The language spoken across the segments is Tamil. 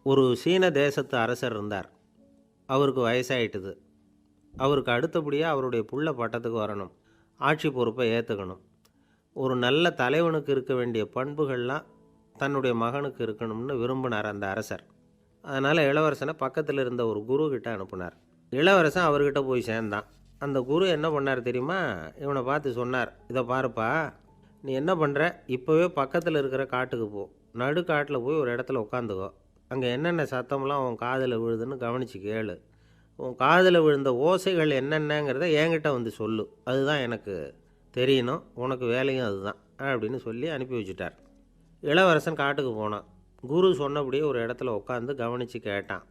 ஒரு சீன தேசத்து அரசர் இருந்தார். அவருக்கு வயசாயிட்டுது. அவருக்கு அடுத்தபடியாக அவருடைய புள்ள பட்டத்துக்கு வரணும். ஆட்சி பொறுப்பை ஏற்றுக்கணும். ஒரு நல்ல தலைவனுக்கு இருக்க வேண்டிய பண்புகள்லாம் தன்னுடைய மகனுக்கு இருக்கணும்னு விரும்பினார் அந்த அரசர். அதனால் இளவரசனை பக்கத்தில் இருந்த ஒரு குரு கிட்ட அனுப்புனார். இளவரசன் அவர்கிட்ட போய் சேர்ந்தான். அந்த குரு என்ன பண்ணார் தெரியுமா? இவனை பார்த்து சொன்னார், இதை பாருப்பா, நீ என்ன பண்ணுற, இப்போவே பக்கத்தில் இருக்கிற காட்டுக்கு போ. நடு காட்டில் போய் ஒரு இடத்துல உட்காந்துக்கோ. அங்கே என்னென்ன சத்தம்லாம் உன் காதில் விழுதுன்னு கவனித்து கேளு. உன் காதில் விழுந்த ஓசைகள் என்னென்னங்கிறத என்கிட்ட வந்து சொல்லு. அதுதான் எனக்கு தெரியணும், உனக்கு வேலையும் அதுதான் அப்படின்னு சொல்லி அனுப்பி வச்சுட்டார். இளவரசன் காட்டுக்கு போனான். குரு சொன்னபடியே ஒரு இடத்துல உட்காந்து கவனித்து கேட்டான்.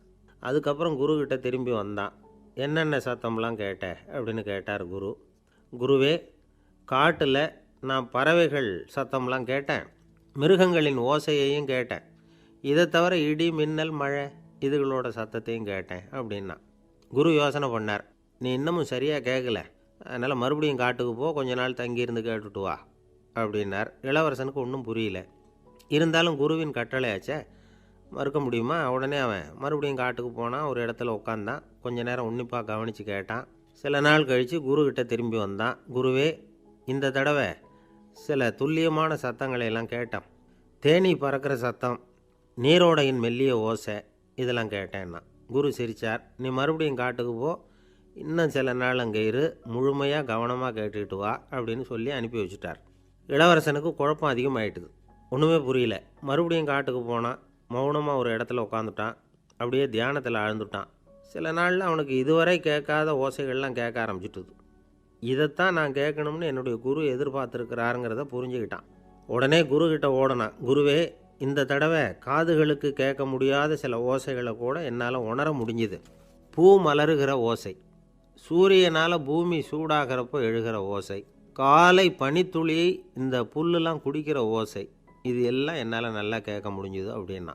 அதுக்கப்புறம் குருக்கிட்ட திரும்பி வந்தான். என்னென்ன சத்தம்லாம் கேட்ட அப்படின்னு கேட்டார் குரு. குருவே, காட்டில் நான் பறவைகள் சத்தம்லாம் கேட்டேன், மிருகங்களின் ஓசையையும் கேட்டேன், இதை தவிர இடி மின்னல் மழை இதுகளோட சத்தத்தையும் கேட்டேன் அப்படின்னா. குரு யோசனை பண்ணார், நீ இன்னமும் சரியாக கேட்கல, அதனால் மறுபடியும் காட்டுக்கு போ, கொஞ்ச நாள் தங்கியிருந்து கேட்டுட்டு வா அப்படின்னார். இளவரசனுக்கு ஒன்றும் புரியல. இருந்தாலும் குருவின் கட்டளையாச்சே, மறுக்க முடியுமா? உடனே அவன் மறுபடியும் காட்டுக்கு போனான். ஒரு இடத்துல உட்காந்தான். கொஞ்ச நேரம் உன்னிப்பாக கவனித்து கேட்டான். சில நாள் கழித்து குருக்கிட்ட திரும்பி வந்தான். குருவே, இந்த தடவை சில துல்லியமான சத்தங்களை எல்லாம் கேட்டான். தேனீ பறக்கிற சத்தம், நீரோடையின் மெல்லிய ஓசை, இதெல்லாம் கேட்டேன்னா. குரு சிரித்தார். நீ மறுபடியும் காட்டுக்கு போ, இன்னும் சில நாள் அங்கே இரு, முழுமையாக கவனமாக கேட்டுக்கிட்டு வா அப்படின்னு சொல்லி அனுப்பி வச்சுட்டார். இளவரசனுக்கு குழப்பம் அதிகமாயிட்டுது. ஒன்றுமே புரியல. மறுபடியும் காட்டுக்கு போனான். மௌனமாக ஒரு இடத்துல உட்காந்துட்டான். அப்படியே தியானத்தில் ஆழ்ந்துட்டான். சில நாளில் அவனுக்கு இதுவரை கேட்காத ஓசைகள்லாம் கேட்க ஆரம்பிச்சிட்டுது. இதைத்தான் நான் கேட்கணும்னு என்னுடைய குரு எதிர்பார்த்துருக்கிறாருங்கிறத புரிஞ்சுக்கிட்டான். உடனே குருக்கிட்ட ஓடனான். குருவே, இந்த தடவை காதுகளுக்கு கேட்க முடியாத சில ஓசைகளை கூட என்னால் உணர முடிஞ்சுது. பூ மலருகிற ஓசை, சூரியனால் பூமி சூடாகிறப்போ எழுகிற ஓசை, காலை பனித்துளியை இந்த புல்லுலாம் குடிக்கிற ஓசை, இது எல்லாம் என்னால் நல்லா கேட்க முடிஞ்சுது அப்படின்னா.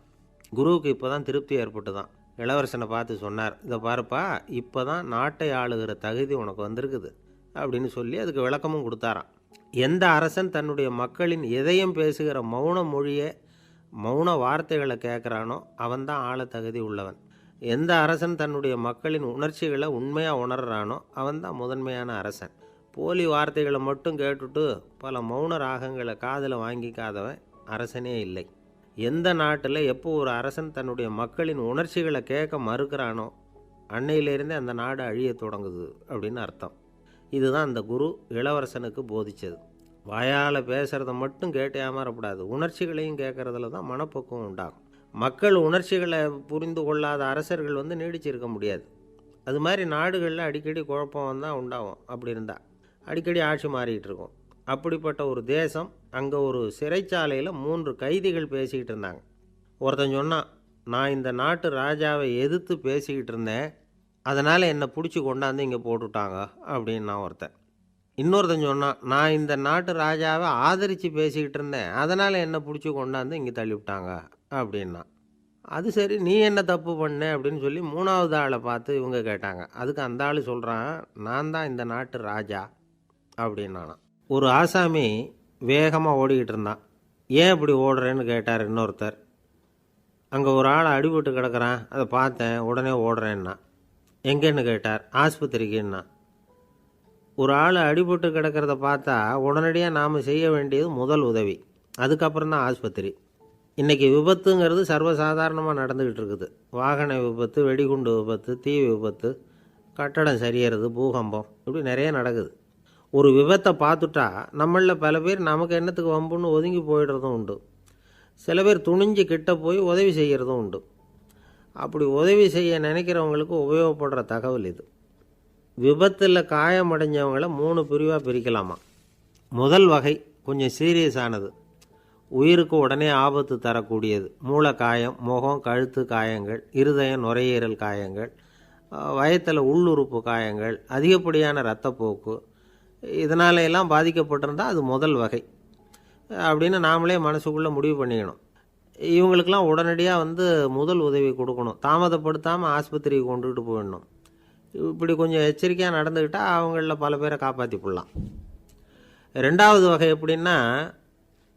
குருவுக்கு இப்போ தான் திருப்தி ஏற்பட்டு தான். இளவரசனை பார்த்து சொன்னார், இதை பாருப்பா, இப்போ தான் நாட்டை ஆளுகிற தகுதி உனக்கு வந்திருக்குது அப்படின்னு சொல்லி அதுக்கு விளக்கமும் கொடுத்தாராம். எந்த அரசன் தன்னுடைய மக்களின் இதயம் பேசுகிற மௌன மொழியை, மௌன வார்த்தைகளை கேட்குறானோ அவன்தான் ஆள தகுதி உள்ளவன். எந்த அரசன் தன்னுடைய மக்களின் உணர்ச்சிகளை உண்மையாக உணர்றானோ அவன்தான் முதன்மையான அரசன். போலி வார்த்தைகளை மட்டும் கேட்டுட்டு பல மௌன ராகங்களை காதில் வாங்கிக்காதவன் அரசனே இல்லை. எந்த நாட்டில் எப்போ ஒரு அரசன் தன்னுடைய மக்களின் உணர்ச்சிகளை கேட்க மறுக்கிறானோ அன்னையிலேருந்தே அந்த நாடு அழிய தொடங்குது அப்படின்னு அர்த்தம். இதுதான் அந்த குரு இளவரசனுக்கு போதித்தது. வாயால் பேசுகிறத மட்டும் கேட்டு ஏமாறக்கூடாது, உணர்ச்சிகளையும் கேட்குறதுல தான் மனப்பக்குவம் உண்டாகும். மக்கள் உணர்ச்சிகளை புரிந்து கொள்ளாத அரசர்கள் நீடிச்சிருக்க முடியாது. அது மாதிரி நாடுகளில் அடிக்கடி குழப்பம் தான் உண்டாகும். அப்படி இருந்தால் அடிக்கடி ஆட்சி மாறிக்கிட்டு இருக்கும். அப்படிப்பட்ட ஒரு தேசம், அங்கே ஒரு சிறைச்சாலையில் 3 கைதிகள் பேசிக்கிட்டு இருந்தாங்க. ஒருத்தன் சொன்னான், நான் இந்த நாட்டு ராஜாவை எதிர்த்து பேசிக்கிட்டு இருந்தேன், அதனால் என்னை பிடிச்சி கொண்டாந்து இங்கே போட்டுவிட்டாங்க அப்படின்னா ஒருத்தன். இன்னொருத்தன் சொன்னான், நான் இந்த நாட்டு ராஜாவை ஆதரித்து பேசிக்கிட்டு இருந்தேன், அதனால் என்னை பிடிச்சி கொண்டாந்து இங்கே தள்ளிவிட்டாங்க அப்படின்னா. அது சரி, நீ என்ன தப்பு பண்ண அப்படின்னு சொல்லி 3வது ஆளை பார்த்து இவங்க கேட்டாங்க. அதுக்கு அந்த ஆள் சொல்கிறான், நான் தான் இந்த நாட்டு ராஜா அப்படின்னானா. ஒரு ஆசாமி வேகமாக ஓடிக்கிட்டு இருந்தான். ஏன் இப்படி ஓடுறேன்னு கேட்டார் இன்னொருத்தர். அங்கே ஒரு ஆள் அடிபட்டு கிடக்கிறான், அதை பார்த்தேன், உடனே ஓடுறேன்னா. எங்கேன்னு கேட்டார். ஆஸ்பத்திரிக்குன்னா. ஒரு ஆள் அடிபட்டு கிடக்கிறத பார்த்தா உடனடியாக நாம் செய்ய வேண்டியது முதல் உதவி, அதுக்கப்புறம் தான் ஆஸ்பத்திரி. இன்றைக்கி விபத்துங்கிறது சர்வசாதாரணமாக நடந்துக்கிட்டு இருக்குது. வாகன விபத்து, வெடிகுண்டு விபத்து, தீ விபத்து, கட்டடம் சரியறது, பூகம்பம், இப்படி நிறைய நடக்குது. ஒரு விபத்தை பார்த்துட்டா நம்மளில் பல பேர் நமக்கு என்னத்துக்கு வம்புன்னு ஒதுங்கி போயிடுறதும் உண்டு. சில பேர் துணிஞ்சு கிட்ட போய் உதவி செய்கிறதும் உண்டு. அப்படி உதவி செய்ய நினைக்கிறவங்களுக்கு உபயோகப்படுற தகவல் இது. விபத்தில் காயமடைஞ்சவங்களை 3 பிரிவாக பிரிக்கலாமா. முதல் வகை கொஞ்சம் சீரியஸானது, உயிருக்கு உடனே ஆபத்து தரக்கூடியது. மூளை காயம், முகம் கழுத்து காயங்கள், இருதயம் நுரையீரல் காயங்கள், வயத்தில் உள்ளுறுப்பு காயங்கள், அதிகப்படியான இரத்தப்போக்கு, இதனால எல்லாம் பாதிக்கப்பட்டிருந்தால் அது முதல் வகை அப்படின்னு நாமளே மனசுக்குள்ளே முடிவு பண்ணிக்கணும். இவங்களுக்கெல்லாம் உடனடியாக முதல் உதவி கொடுக்கணும். தாமதப்படுத்தாமல் ஆஸ்பத்திரிக்கு கொண்டுகிட்டு போயிடணும். இப்படி கொஞ்சம் எச்சரிக்கையாக நடந்துக்கிட்டால் அவங்களில் பல பேரை காப்பாற்றி போடலாம். 2வது வகை எப்படின்னா,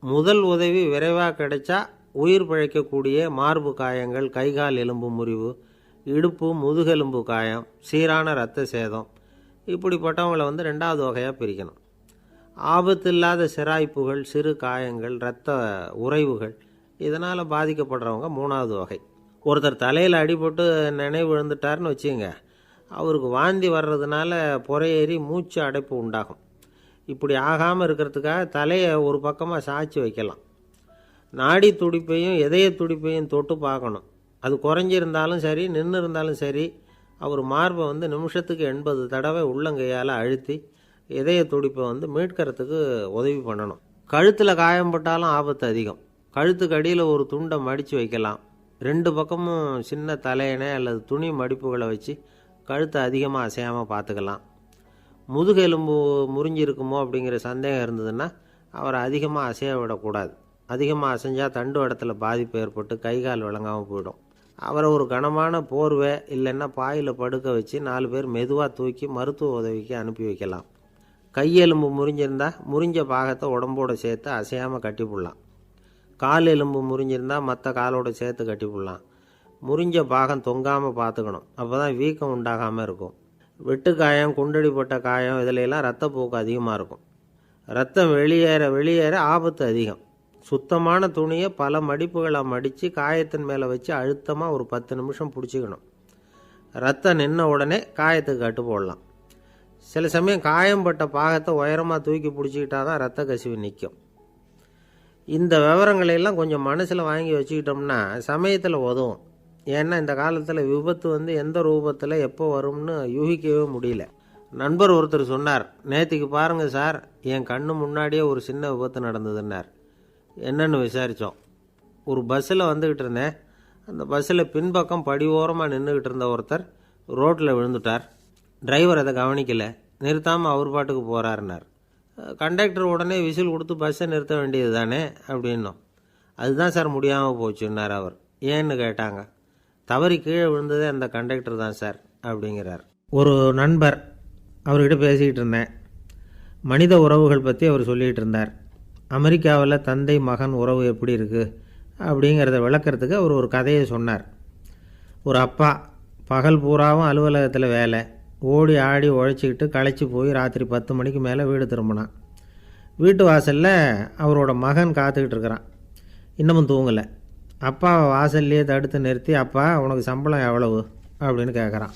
முதல் உதவி விரைவாக கிடைச்சா உயிர் பிழைக்கக்கூடிய மார்பு காயங்கள், கைகால் எலும்பு முறிவு, இடுப்பு முதுகெலும்பு காயம், சீரான இரத்த சேதம், இப்படிப்பட்டவங்களை வந்து 2வது வகையாக பிரிக்கணும். ஆபத்தில்லாத சிராய்ப்புகள், சிறு காயங்கள், இரத்த உறைவுகள், இதனால் பாதிக்கப்படுறவங்க 3வது வகை. ஒருத்தர் தலையில் அடிபட்டு நினைவு விழுந்துட்டார்னு வச்சுங்க, அவருக்கு வாந்தி வர்றதுனால புறையேறி மூச்சு அடைப்பு உண்டாகும். இப்படி ஆகாமல் இருக்கிறதுக்காக தலையை ஒரு பக்கமாக சாய்ச்சி வைக்கலாம். நாடி துடிப்பையும் இதய துடிப்பையும் தொட்டு பார்க்கணும். அது குறைஞ்சிருந்தாலும் சரி, நின்று இருந்தாலும் சரி, அவர் மார்பை வந்து நிமிஷத்துக்கு 80 தடவை உள்ளங்கையால் அழுத்தி இதய துடிப்பை வந்து மீட்கிறதுக்கு உதவி பண்ணணும். கழுத்தில் காயம்பட்டாலும் ஆபத்து அதிகம். கழுத்துக்கு அடியில் ஒரு துண்டை மடித்து வைக்கலாம். 2 பக்கமும் சின்ன தலையணை அல்லது துணி மடிப்புகளை வச்சு கழுத்தை அதிகமாக அசையாமல் பார்த்துக்கலாம். முதுகெலும்பு முறிஞ்சிருக்குமோ அப்படிங்கிற சந்தேகம் இருந்ததுன்னா அவரை அதிகமாக அசைய விடக்கூடாது. அதிகமாக அசைஞ்சால் தண்டு இடத்துல பாதிப்பு ஏற்பட்டு கைகால் விளங்காமல் போயிடும். அவரை ஒரு கனமான போர்வை இல்லைன்னா பாயில் படுக்க வச்சு 4 பேர் மெதுவாக தூக்கி மருத்துவ உதவிக்கு அனுப்பி வைக்கலாம். கையெலும்பு முறிஞ்சிருந்தால் முறிஞ்ச பாகத்தை உடம்போடு சேர்த்து அசையாமல் கட்டி போடலாம். கால் எலும்பு முறிஞ்சிருந்தால் மற்ற காலோடு சேர்த்து கட்டி போடலாம். முறிஞ்ச பாகம் தொங்காமல் பார்த்துக்கணும். அப்போ தான் வீக்கம் உண்டாகாமல் இருக்கும். வெட்டு காயம், குண்டடிப்பட்ட காயம், இதிலெல்லாம் ரத்தப்போக்கு அதிகமாக இருக்கும். ரத்தம் வெளியேற ஆபத்து அதிகம். சுத்தமான துணியை பல மடிப்புகளை மடித்து காயத்தின் மேலே வச்சு அழுத்தமாக ஒரு 10 நிமிஷம் பிடிச்சிக்கணும். ரத்தம் நின்ன உடனே காயத்துக்கு கட்டு போடலாம். சில சமயம் காயம்பட்ட பாகத்தை உயரமாக தூக்கி பிடிச்சிக்கிட்டா தான் ரத்த கசிவு நிற்கும். இந்த விவரங்களையெல்லாம் கொஞ்சம் மனசில் வாங்கி வச்சுக்கிட்டோம்னா சமயத்தில் உதவும். ஏன்னா இந்த காலத்தில் விபத்து வந்து எந்த ரூபத்தில் எப்போ வரும்னு யூகிக்கவே முடியல. நண்பர் ஒருத்தர் சொன்னார், நேற்றுக்கு பாருங்கள் சார், என் கண்ணு முன்னாடியே ஒரு சின்ன விபத்து நடந்ததுன்னார். என்னன்னு விசாரித்தோம். ஒரு பஸ்ஸில் வந்துக்கிட்டு இருந்தேன். அந்த பஸ்ஸில் பின்பக்கம் படி ஓரமாக நின்றுக்கிட்டு இருந்த ஒருத்தர் ரோட்டில் விழுந்துட்டார். டிரைவர் அதை கவனிக்கலை, நிறுத்தாமல் அவர் பாட்டுக்கு போகிறாருன்னார். கண்டக்டர் உடனே விசில் கொடுத்து பஸ்ஸை நிறுத்த வேண்டியது தானே அப்படின்னோம். அதுதான் சார் முடியாமல் போச்சுன்னார் அவர். ஏன்னு கேட்டாங்க. தவறி கீழே விழுந்ததே அந்த கண்டக்டர் தான் சார் அப்படிங்கிறார். ஒரு நண்பர், அவர்கிட்ட பேசிக்கிட்டு இருந்தேன். மனித உறவுகள் பற்றி அவர் சொல்லிகிட்டு இருந்தார். அமெரிக்காவில் தந்தை மகன் உறவு எப்படி இருக்குது அப்படிங்கிறத விளக்கிறதுக்கு அவர் ஒரு கதையை சொன்னார். ஒரு அப்பா பகல் பூராவும் அலுவலகத்தில் வேலை, ஓடி ஆடி உழைச்சிக்கிட்டு களைச்சி போய் ராத்திரி 10 மணிக்கு மேலே வீடு திரும்பினான். வீட்டு வாசலில் அவரோட மகன் காத்துக்கிட்டு இருக்கிறான். இன்னமும் தூங்கலை. அப்பாவை வாசல்லையே தடுத்து நிறுத்தி, அப்பா உனக்கு சம்பளம் எவ்வளவு அப்படின்னு கேட்குறான்.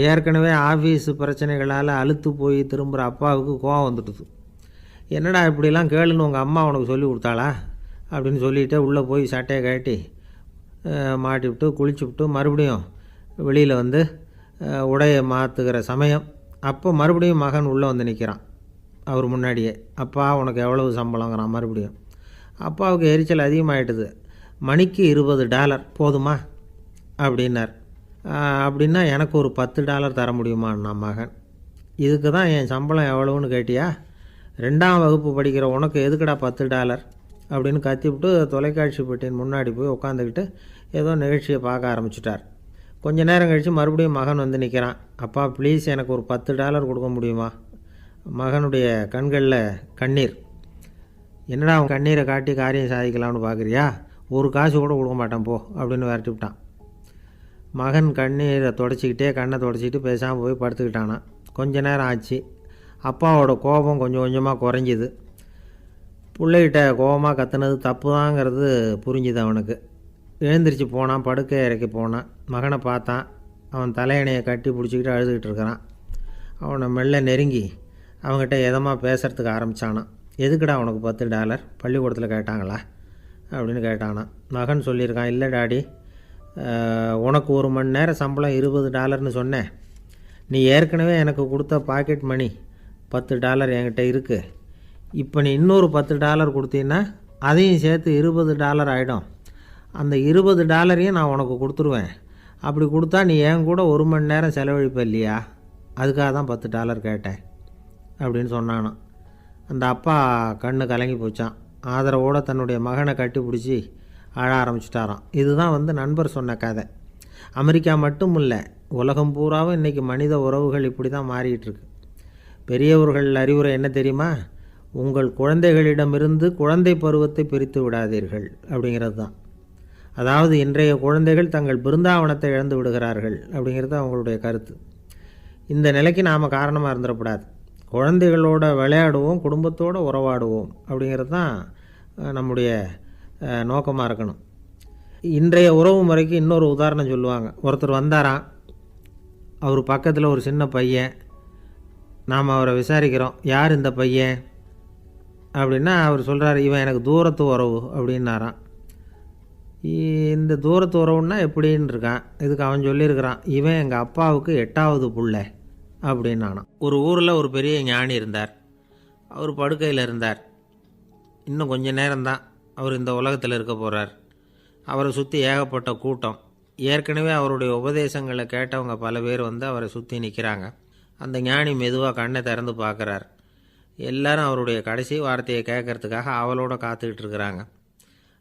ஏற்கனவே ஆஃபீஸு பிரச்சனைகளால் அலுத்து போய் திரும்புகிற அப்பாவுக்கு கோவம் வந்துடுது. என்னடா இப்படிலாம் கேளுன்னு உங்கள் அம்மா உனக்கு சொல்லி கொடுத்தாளா அப்படின்னு சொல்லிவிட்டு உள்ளே போய் சட்டையை கட்டி மாட்டிவிட்டு குளிச்சுவிட்டு மறுபடியும் வெளியில் வந்து உடையை மாற்றுகிற சமயம் அப்போ மறுபடியும் மகன் உள்ளே வந்து நிற்கிறான் அவர் முன்னாடியே. அப்பா உனக்கு எவ்வளவு சம்பளங்கிறான் மறுபடியும். அப்பாவுக்கு எரிச்சல் அதிகமாகிட்டுது. மணிக்கு $20 போதுமா அப்படின்னார். அப்படின்னா எனக்கு ஒரு $10 தர முடியுமான்னா மகன். இதுக்கு தான் என் சம்பளம் எவ்வளவுன்னு கேட்டியா? 2ஆம் வகுப்பு படிக்கிற உனக்கு எதுக்குடா $10 அப்படின்னு கத்திவிட்டு தொலைக்காட்சி பெட்டியின் முன்னாடி போய் உட்காந்துக்கிட்டு ஏதோ நிகழ்ச்சியை பார்க்க ஆரம்பிச்சிட்டார். கொஞ்ச நேரம் கழித்து மறுபடியும் மகன் வந்து நிற்கிறான். அப்பா ப்ளீஸ் எனக்கு ஒரு $10 கொடுக்க முடியுமா? மகனுடைய கண்களில் கண்ணீர். என்னடா அவன் கண்ணீரை காட்டி காரியம் சாதிக்கலாம்னு பார்க்குறியா? ஒரு காசு கூட கொடுக்க மாட்டான் போ அப்படின்னு விரட்டி விட்டான். மகன் கண்ணீரை தொடச்சிக்கிட்டே கண்ணை தொடச்சிக்கிட்டு பேசாமல் போய் படுத்துக்கிட்டானான். கொஞ்ச நேரம் ஆச்சு. அப்பாவோட கோபம் கொஞ்சம் கொஞ்சமாக குறைஞ்சிது. பிள்ளைகிட்ட கோபமாக கத்துனது தப்பு தாங்கிறது புரிஞ்சுது அவனுக்கு. எழுந்திரிச்சு போனான், படுக்கை இறக்கி போனான். மகனை பார்த்தான். அவன் தலையணையை கட்டி பிடிச்சிக்கிட்டு அழுதுகிட்டு இருக்கிறான். அவனை மெல்ல நெருங்கி அவங்ககிட்ட எதமாக பேசுகிறதுக்கு ஆரம்பித்தானான். எதுக்குடா உனக்கு $10 பள்ளிக்கூடத்தில் கேட்டாங்களா அப்படின்னு கேட்டானான். மகன் சொல்லியிருக்கான், இல்லை டாடி, உனக்கு 1 மணி நேரம் சம்பளம் $20ன்னு சொன்னேன். நீ ஏற்கனவே எனக்கு கொடுத்த பாக்கெட் மணி $10 என்கிட்ட இருக்குது. இப்போ நீ இன்னொரு $10 கொடுத்தீங்கன்னா அதையும் சேர்த்து $20 ஆகிடும். அந்த $20 நான் உனக்கு கொடுத்துருவேன். அப்படி கொடுத்தா நீ என் கூட 1 மணி நேரம் செலவழிப்ப இல்லையா? அதுக்காக தான் $10 கேட்டேன் அப்படின்னு சொன்னானான். அந்த அப்பா கண்ணு கலங்கி போச்சான். ஆதரவோடு தன்னுடைய மகனை கட்டி பிடிச்சி அழ ஆரம்பிச்சிட்டாராம். இதுதான் நண்பர் சொன்ன கதை. அமெரிக்கா மட்டும் இல்லை, உலகம் பூராவும் இன்றைக்கி மனித உறவுகள் இப்படி தான் மாறிட்டுருக்கு. பெரியவர்கள் அறிவுரை என்ன தெரியுமா? உங்கள் குழந்தைகளிடமிருந்து குழந்தை பருவத்தை பிரித்து விடாதீர்கள் அப்படிங்கிறது தான். அதாவது இன்றைய குழந்தைகள் தங்கள் பிருந்தாவனத்தை இழந்து விடுகிறார்கள் அப்படிங்கிறது அவங்களுடைய கருத்து. இந்த நிலைக்கு நாம் காரணமாக இருந்துடக்கூடாது. குழந்தைகளோட விளையாடுவோம், குடும்பத்தோடு உறவாடுவோம் அப்படிங்கிறது தான் நம்முடைய நோக்கமாக இருக்கணும். இன்றைய உறவு முறைக்கு இன்னொரு உதாரணம் சொல்லுவாங்க. ஒருத்தர் வந்தாராம், அவர் பக்கத்தில் ஒரு சின்ன பையன். நாம் அவரை விசாரிக்கிறோம், யார் இந்த பையன் அப்படின்னா அவர் சொல்கிறார், இவன் எனக்கு தூரத்து உறவு அப்படின்னாராம். இந்த தூரத்து உறவுன்னா எப்படின்னு இருக்கான். இதுக்கு அவன் சொல்லியிருக்கிறான், இவன் எங்கள் அப்பாவுக்கு 8வது புள்ள அப்படின்னானான். ஒரு ஊரில் ஒரு பெரிய ஞானி இருந்தார். அவர் படுக்கையில் இருந்தார். இன்னும் கொஞ்சம் நேரம்தான் அவர் இந்த உலகத்தில் இருக்க போகிறார். அவரை சுற்றி ஏகப்பட்ட கூட்டம். ஏற்கனவே அவருடைய உபதேசங்களை கேட்டவங்க பல பேர் வந்து அவரை சுற்றி நிற்கிறாங்க. அந்த ஞானி மெதுவாக கண்ணை திறந்து பார்க்குறார். எல்லாரும் அவருடைய கடைசி வார்த்தையை கேட்கறதுக்காக அவளோட காத்துக்கிட்டு இருக்கிறாங்க.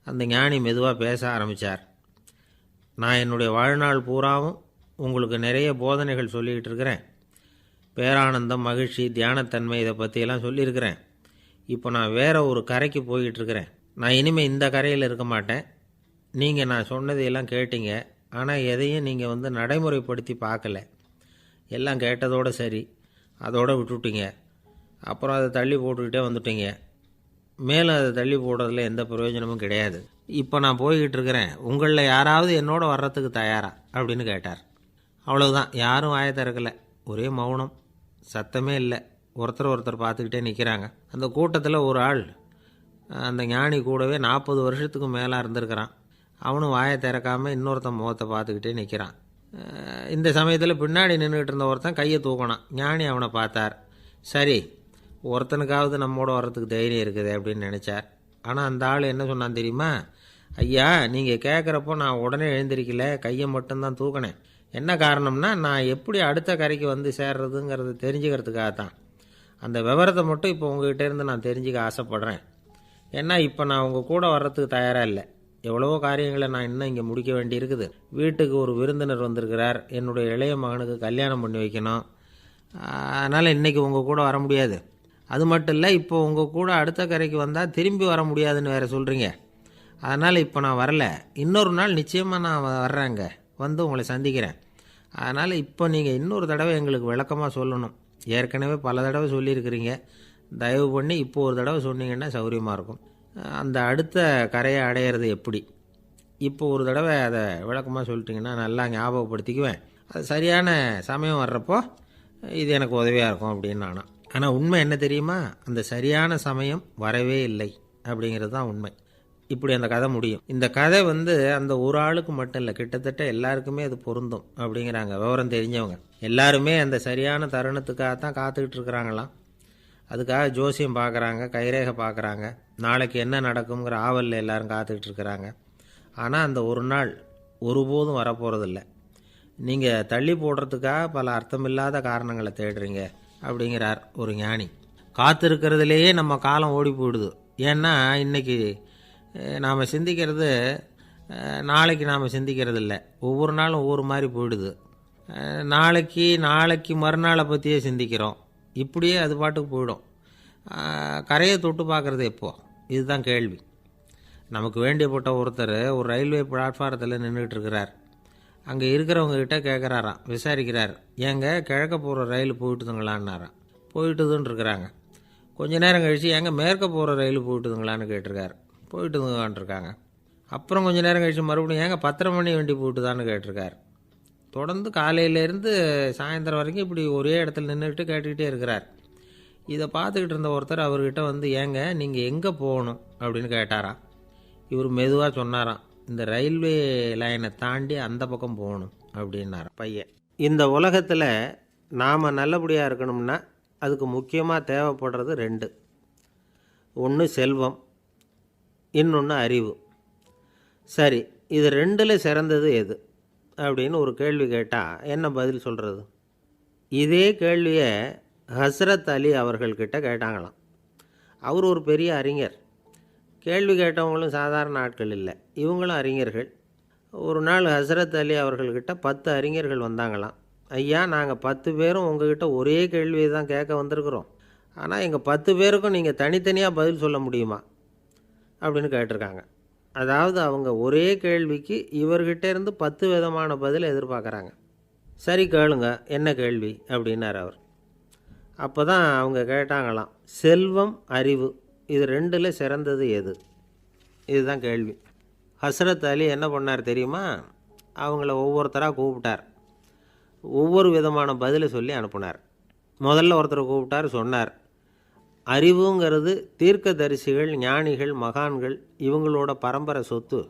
அந்த ஞானி மெதுவாக பேச ஆரம்பித்தார். நான் என்னுடைய வாழ்நாள் பூராவும் உங்களுக்கு நிறைய போதனைகள் சொல்லிக்கிட்டு இருக்கிறேன். பேரானந்தம், மகிழ்ச்சி, தியானத்தன்மை இதை பற்றியெல்லாம் சொல்லியிருக்கிறேன். இப்போ நான் வேறு ஒரு கரைக்கு போய்கிட்டுருக்கிறேன். நான் இனிமேல் இந்த கரையில் இருக்க மாட்டேன். நீங்கள் நான் சொன்னதையெல்லாம் கேட்டீங்க, ஆனால் எதையும் நீங்கள் வந்து நடைமுறைப்படுத்தி பார்க்கல. எல்லாம் கேட்டதோடு சரி, அதோடு விட்டுவிட்டீங்க. அப்புறம் அதை தள்ளி போட்டுக்கிட்டே வந்துட்டீங்க. மேலும் அதை தள்ளி போடுறதுல எந்த பிரயோஜனமும் கிடையாது. இப்போ நான் போய்கிட்டு இருக்கிறேன், உங்களில் யாராவது என்னோட வர்றதுக்கு தயாரா அப்படின்னு கேட்டார். அவ்வளவுதான். யாரும் வாயை திறக்கலை. ஒரே மௌனம், சத்தமே இல்லை. ஒருத்தர் பார்த்துக்கிட்டே நிற்கிறாங்க. அந்த கூட்டத்தில் ஒரு ஆள் அந்த ஞானி கூடவே 40 வருஷத்துக்கு மேலே இருந்திருக்கிறான். அவனும் வாயை திறக்காமல் இன்னொருத்தன் முகத்தை பார்த்துக்கிட்டே நிற்கிறான். இந்த சமயத்தில் பின்னாடி நின்றுக்கிட்டு இருந்த ஒருத்தன் கையை தூக்கினான். ஞானி அவனை பார்த்தார். சரி, ஒருத்தனுக்காவது நம்மோட வர்றதுக்கு தைரியம் இருக்குது அப்படின்னு நினச்சார். ஆனால் அந்த ஆள் என்ன சொன்னான் தெரியுமா? ஐயா, நீங்கள் கேட்குறப்போ நான் உடனே எழுந்திருக்கல, கையை மட்டும்தான் தூக்கினேன். என்ன காரணம்னா, நான் எப்படி அடுத்த கரைக்கு வந்து சேர்றதுங்கிறது தெரிஞ்சுக்கிறதுக்காகத்தான். அந்த விவரத்தை மட்டும் இப்போ உங்ககிட்ட இருந்து நான் தெரிஞ்சுக்க ஆசைப்பட்றேன். ஏன்னா இப்போ நான் உங்கள் கூட வர்றதுக்கு தயாராக இல்லை. எவ்வளவோ காரியங்களை நான் இன்னும் இங்கே முடிக்க வேண்டி இருக்குது. வீட்டுக்கு ஒரு விருந்தினர் வந்திருக்கிறார். என்னுடைய இளைய மகனுக்கு கல்யாணம் பண்ணி வைக்கணும். அதனால் இன்றைக்கி உங்கள் கூட வர முடியாது. அது மட்டும் இல்லை, இப்போ உங்கள் கூட அடுத்த கரைக்கு வந்தால் திரும்பி வர முடியாதுன்னு வேறு சொல்கிறீங்க. அதனால் இப்போ நான் வரல. இன்னொரு நாள் நிச்சயமாக நான் வர்றேங்க, வந்து உங்களை சந்திக்கிறேன். அதனால் இப்போ நீங்கள் இன்னொரு தடவை எங்களுக்கு விளக்கமாக சொல்லணும். ஏற்கனவே பல தடவை சொல்லியிருக்கிறீங்க. தயவு பண்ணி இப்போ ஒரு தடவை சொன்னீங்கன்னா சௌகரியமாக இருக்கும். அந்த அடுத்த கரையை அடையிறது எப்படி? இப்போ ஒரு தடவை அதை விளக்கமாக சொல்லிட்டிங்கன்னா நல்லா ஞாபகப்படுத்திக்குவேன். அது சரியான சமயம் வர்றப்போ இது எனக்கு உதவியாக இருக்கும் அப்படின்னு நானும். ஆனால் உண்மை என்ன தெரியுமா? அந்த சரியான சமயம் வரவே இல்லை அப்படிங்கிறது தான் உண்மை. இப்படி அந்த கதை முடியும். இந்த கதை வந்து அந்த ஒரு ஆளுக்கு மட்டும் இல்லை, கிட்டத்தட்ட எல்லாருக்குமே அது பொருந்தும் அப்படிங்கிறாங்க விவரம் தெரிஞ்சவங்க. எல்லாருமே அந்த சரியான தருணத்துக்காக தான் காத்துக்கிட்டு இருக்கிறாங்களாம். அதுக்காக ஜோசியம் பார்க்குறாங்க, கைரேகை பார்க்குறாங்க, நாளைக்கு என்ன நடக்குங்கிற ஆவலில் எல்லோரும் காத்துக்கிட்டு இருக்கிறாங்க. ஆனால் அந்த ஒரு நாள் ஒருபோதும் வரப்போகிறதில்ல. நீங்கள் தள்ளி போடுறதுக்காக பல அர்த்தமில்லாத காரணங்களை தேடுறீங்க அப்படிங்கிறார் ஒரு ஞானி. காத்திருக்கிறதுலேயே நம்ம காலம் ஓடி போயிடுது. ஏன்னா இன்றைக்கி நாம் சிந்திக்கிறது நாளைக்கு நாம் சிந்திக்கிறது இல்லை. ஒவ்வொரு நாளும் ஒவ்வொரு மாதிரி போயிடுது. நாளைக்கு மறுநாளை பற்றியே சிந்திக்கிறோம். இப்படியே அது பாட்டுக்கு போயிடும். கரையை தொட்டு பார்க்குறது எப்போ? இதுதான் கேள்வி. நமக்கு வேண்டியப்பட்ட ஒருத்தர் ஒரு ரயில்வே பிளாட்ஃபாரத்தில் நின்றுட்டு இருக்கிறார். அங்கே இருக்கிறவங்ககிட்ட கேட்குறாராம், விசாரிக்கிறார். ஏங்க கிழக்க போகிற ரயில் போயிட்டுதுங்களான்னாராம். போயிட்டுதுன்னு இருக்கிறாங்க. கொஞ்ச நேரம் கழித்து ஏங்க மேற்க போகிற ரயில் போயிட்டுதுங்களான்னு கேட்டிருக்காரு. போயிட்டுதுங்களான்ட்ருக்காங்க. அப்புறம் கொஞ்சம் நேரம் கழித்து மறுபடியும் ஏங்க 10:30 மணி வண்டி போயிட்டுதான்னு கேட்டிருக்கார். தொடர்ந்து காலையிலேருந்து சாயந்தரம் வரைக்கும் இப்படி ஒரே இடத்துல நின்றுக்கிட்டு கேட்டுக்கிட்டே இருக்கிறார். இதை பார்த்துக்கிட்டு இருந்த ஒருத்தர் அவர்கிட்ட வந்து, ஏங்க நீங்கள் எங்கே போகணும் அப்படின்னு கேட்டாராம். இவர் மெதுவாக சொன்னாராம், இந்த ரயில்வே லைனை தாண்டி அந்த பக்கம் போகணும் அப்படின்னாராம் பையன். இந்த உலகத்தில் நாம் நல்லபடியாக இருக்கணும்னா அதுக்கு முக்கியமாக தேவைப்படுறது 2. ஒன்று செல்வம், இன்னொன்று அறிவு. சரி, இது 2ல் சிறந்தது எது அப்படின்னு ஒரு கேள்வி கேட்டால் என்ன பதில் சொல்கிறது? இதே கேள்வியை ஹஸ்ரத் அலி அவர்கள்கிட்ட கேட்டாங்களாம். அவர் ஒரு பெரிய அறிஞர். கேள்வி கேட்டவங்களும் சாதாரண ஆட்கள் இல்லை, இவங்களும் அறிஞர்கள். ஒரு நாள் ஹஸ்ரத் அலி அவர்கள்கிட்ட 10 அறிஞர்கள் வந்தாங்களாம். ஐயா, நாங்கள் 10 பேரும் உங்ககிட்ட ஒரே கேள்வியை தான் கேட்க வந்திருக்கிறோம். ஆனால் எங்கள் 10 பேருக்கும் நீங்கள் தனித்தனியாக பதில் சொல்ல முடியுமா அப்படின்னு கேட்டிருக்காங்க. அதாவது அவங்க ஒரே கேள்விக்கு இவர்கிட்ட இருந்து 10 விதமான பதில் எதிர்பார்க்குறாங்க. சரி கேளுங்க, என்ன கேள்வி அப்படின்னார் அவர். அப்போ தான் அவங்க கேட்டாங்களாம், செல்வம் அறிவு இது ரெண்டில் சிறந்தது எது? இதுதான் கேள்வி. ஹஸ்ரத் அலி என்ன பண்ணார் தெரியுமா? அவங்கள ஒவ்வொருத்தராக கூப்பிட்டார். ஒவ்வொரு விதமான பதிலை சொல்லி அனுப்புனார். முதல்ல ஒருத்தரை கூப்பிட்டார், சொன்னார், அறிவுங்கிறது தீர்க்கதரிசிகள், ஞானிகள், மகான்கள் இவங்களோட பரம்பரை சொத்து.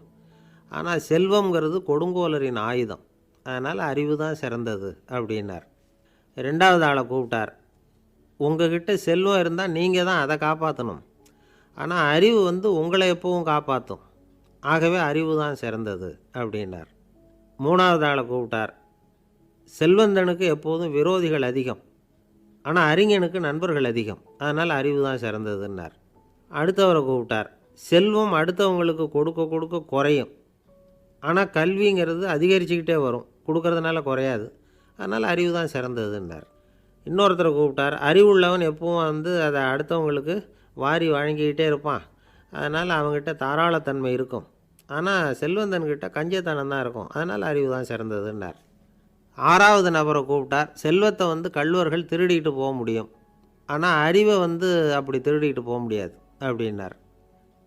ஆனால் செல்வங்கிறது கொடுங்கோலரின் ஆயுதம். அதனால் அறிவு தான் சிறந்தது அப்படின்னார். ரெண்டாவது ஆளை கூப்பிட்டார். உங்ககிட்ட செல்வம் இருந்தால் நீங்கள் தான் அதை காப்பாற்றணும். ஆனால் அறிவு உங்களை எப்பவும் காப்பாற்றும். ஆகவே அறிவு தான் சிறந்தது அப்படின்னார். மூணாவது ஆளை கூப்பிட்டார். செல்வந்தனுக்கு எப்போதும் விரோதிகள் அதிகம், ஆனால் அறிஞனுக்கு நண்பர்கள் அதிகம். அதனால் அறிவு தான் சிறந்ததுன்னார். அடுத்தவரை கூப்பிட்டார். செல்வம் அடுத்தவங்களுக்கு கொடுக்க கொடுக்க குறையும், ஆனால் கல்விங்கிறது அதிகரிச்சுக்கிட்டே வரும், கொடுக்கறதுனால குறையாது. அதனால் அறிவு தான் சிறந்ததுன்னார். இன்னொருத்தரை கூப்பிட்டார். அறிவுள்ளவன் எப்பவும் அதை அடுத்தவங்களுக்கு வாரி வழங்கிக்கிட்டே இருப்பான். அதனால் அவங்ககிட்ட தாராளத்தன்மை இருக்கும். ஆனால் செல்வந்தன்கிட்ட கஞ்சத்தனம் தான் இருக்கும். அதனால் அறிவு தான் சிறந்ததுன்னார். ஆறாவது நபரை கூப்பிட்டார். செல்வத்தை கள்வர்கள் திருடிட்டு போக முடியும், ஆனால் அறிவை அப்படி திருடிட்டு போக முடியாது அப்படின்னார்.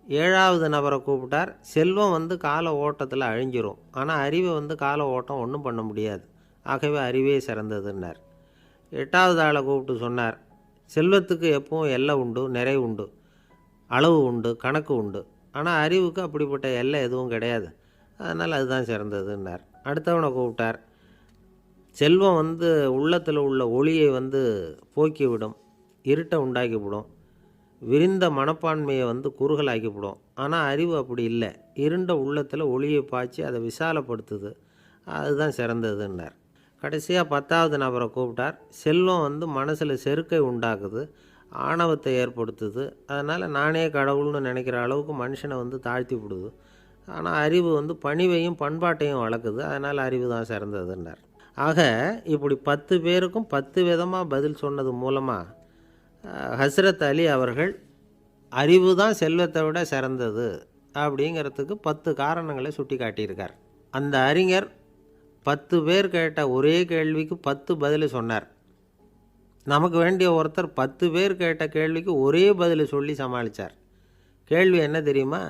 ஏழாவது நபரை கூப்பிட்டார். செல்வம் கால ஓட்டத்தில் அழிஞ்சிரும், ஆனால் அறிவை கால ஓட்டம் ஒன்றும் பண்ண முடியாது. ஆகவே அறிவே சிறந்ததுன்னார். எட்டாவது ஆளை கூப்பிட்டு சொன்னார், செல்வத்துக்கு எப்பவும் எல்லை உண்டு, நிறை உண்டு, அளவு உண்டு, கணக்கு உண்டு. ஆனால் அறிவுக்கு அப்படிப்பட்ட எல்லை எதுவும் கிடையாது. அதனால் அதுதான் சிறந்ததுன்னார். அடுத்தவனை கூப்பிட்டார். செல்வம் உள்ளத்தில் உள்ள ஒளியை போக்கிவிடும், இருட்டை உண்டாக்கிவிடும், விரிந்த மனப்பான்மையை குறுகலாக்கிவிடும். ஆனால் அறிவு அப்படி இல்லை, இருண்ட உள்ளத்தில் ஒளியை பாய்ச்சி அதை விசாலப்படுத்துது. அதுதான் சிறந்ததுன்னார். கடைசியாக 10வது நபரை கூப்பிட்டார். செல்வம் மனசில் செருக்கை உண்டாக்குது, ஆணவத்தை ஏற்படுத்துது. அதனால் நானே கடவுள்னு நினைக்கிற அளவுக்கு மனுஷனை தாழ்த்தி விடுது. ஆனால் அறிவு பணிவையும் பண்பாட்டையும் வளர்க்குது. அதனால் அறிவு தான் சிறந்ததுன்னார். ஆக இப்படி 10 பேருக்கும் 10 விதமாக பதில் சொன்னது மூலமாக ஹஸ்ரத் அலி அவர்கள் அறிவு தான் செல்வத்தை விட சிறந்தது அப்படிங்கிறதுக்கு 10 காரணங்களை சுட்டி காட்டியிருக்கார். அந்த அறிஞர் 10 பேர் கேட்ட ஒரே கேள்விக்கு 10 பதில் சொன்னார். நமக்கு வேண்டிய ஒருத்தர் 10 பேர் கேட்ட கேள்விக்கு ஒரே பதில் சொல்லி சமாளித்தார். கேள்வி என்ன தெரியுமா?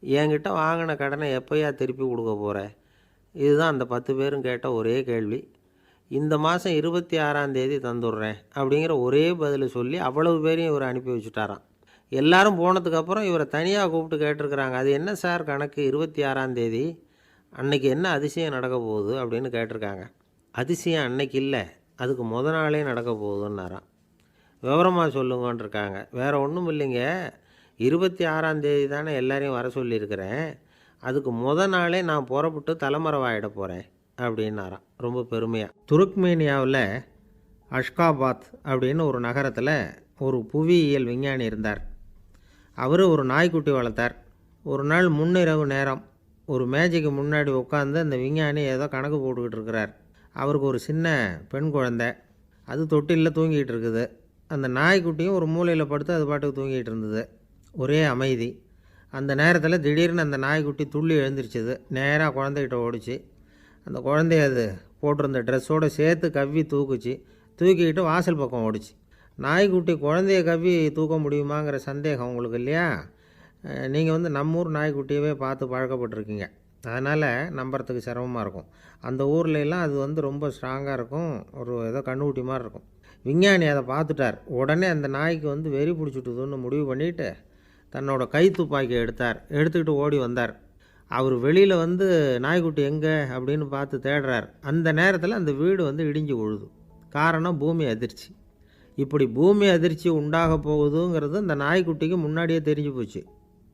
என்கிட்ட வாங்கின கடனை எப்போயா திருப்பி கொடுக்க போகிற? இதுதான் அந்த 10 பேரும் கேட்ட ஒரே கேள்வி. இந்த மாதம் 26ஆம் தேதி தந்துடுறேன் அப்படிங்கிற ஒரே பதில் சொல்லி அவ்வளவு பேரையும் இவர் அனுப்பி வச்சுட்டாராம். எல்லாரும் போனதுக்கப்புறம் இவரை தனியாக கூப்பிட்டு கேட்டிருக்கிறாங்க. அது என்ன சார் கணக்கு, 26ஆம் தேதி அன்னைக்கு என்ன அதிசயம் நடக்க போகுது அப்படின்னு கேட்டிருக்காங்க. அதிசயம் அன்னைக்கு இல்லை, அதுக்கு நாளே நடக்க போகுதுன்னாராம். விவரமாக சொல்லுங்கன்னு இருக்காங்க. வேறு ஒன்றும் இல்லைங்க, 26ஆம் தேதி தானே எல்லாரையும் வர சொல்லியிருக்கிறேன், அதுக்கு நாளே நான் புறப்பட்டு தலைமறைவாயிட போகிறேன் அப்படின்னாராம் ரொம்ப பெருமையாக. துருக்மேனியாவில் அஷ்காபாத் அப்படின்னு ஒரு நகரத்தில் ஒரு புவியியல் விஞ்ஞானி இருந்தார். அவர் ஒரு நாய்க்குட்டி வளர்த்தார். ஒரு நாள் முன்னிரவு நேரம் ஒரு மேஜைக்கு முன்னாடி உட்காந்து அந்த விஞ்ஞானி ஏதோ கணக்கு போட்டுக்கிட்டு இருக்கிறார். அவருக்கு ஒரு சின்ன பெண் குழந்தை, அது தொட்டிலில் தூங்கிட்டு இருக்குது. அந்த நாய்க்குட்டியும் ஒரு மூலையில் படுத்து அது பாட்டுக்கு தூங்கிட்டு இருந்தது. ஒரே அமைதி. அந்த நேரத்தில் திடீர்னு அந்த நாய்க்குட்டி துள்ளி எழுந்திரிச்சிது. நேராக குழந்தைகிட்ட ஓடிச்சு. அந்த குழந்தைய அது போட்டிருந்த ட்ரெஸ்ஸோடு சேர்த்து கவ்வி தூக்குச்சு. தூக்கிக்கிட்டு வாசல் பக்கம் ஓடிச்சு. நாய்க்குட்டி குழந்தைய கவ்வி தூக்க முடியுமாங்கிற சந்தேகம் உங்களுக்கு இல்லையா? நீங்கள் நம்ம ஊர் நாய்க்குட்டியவே பார்த்து பழக்கப்பட்டிருக்கீங்க, அதனால் நம்புறதுக்கு சிரமமாக இருக்கும். அந்த ஊர்லெலாம் அது ரொம்ப ஸ்ட்ராங்காக இருக்கும், ஒரு ஏதோ கண்ணுக்குட்டி மாதிரி இருக்கும். விஞ்ஞானி அதை பார்த்துட்டார். உடனே அந்த நாய்க்கு வெறி பிடிச்சிட்டுதுன்னு முடிவு பண்ணிவிட்டு தன்னோட கை துப்பாக்கியை எடுத்துக்கிட்டு ஓடி வந்தார். அவர் வெளியில் நாய்க்குட்டி எங்கே அப்படின்னு பார்த்து தேடுறார். அந்த நேரத்தில் அந்த வீடு இடிஞ்சு விழுது. காரணம் பூமி அதிர்ச்சி. இப்படி பூமி அதிர்ச்சி உண்டாக போகுதுங்கிறது அந்த நாய்க்குட்டிக்கு முன்னாடியே தெரிஞ்சு போச்சு.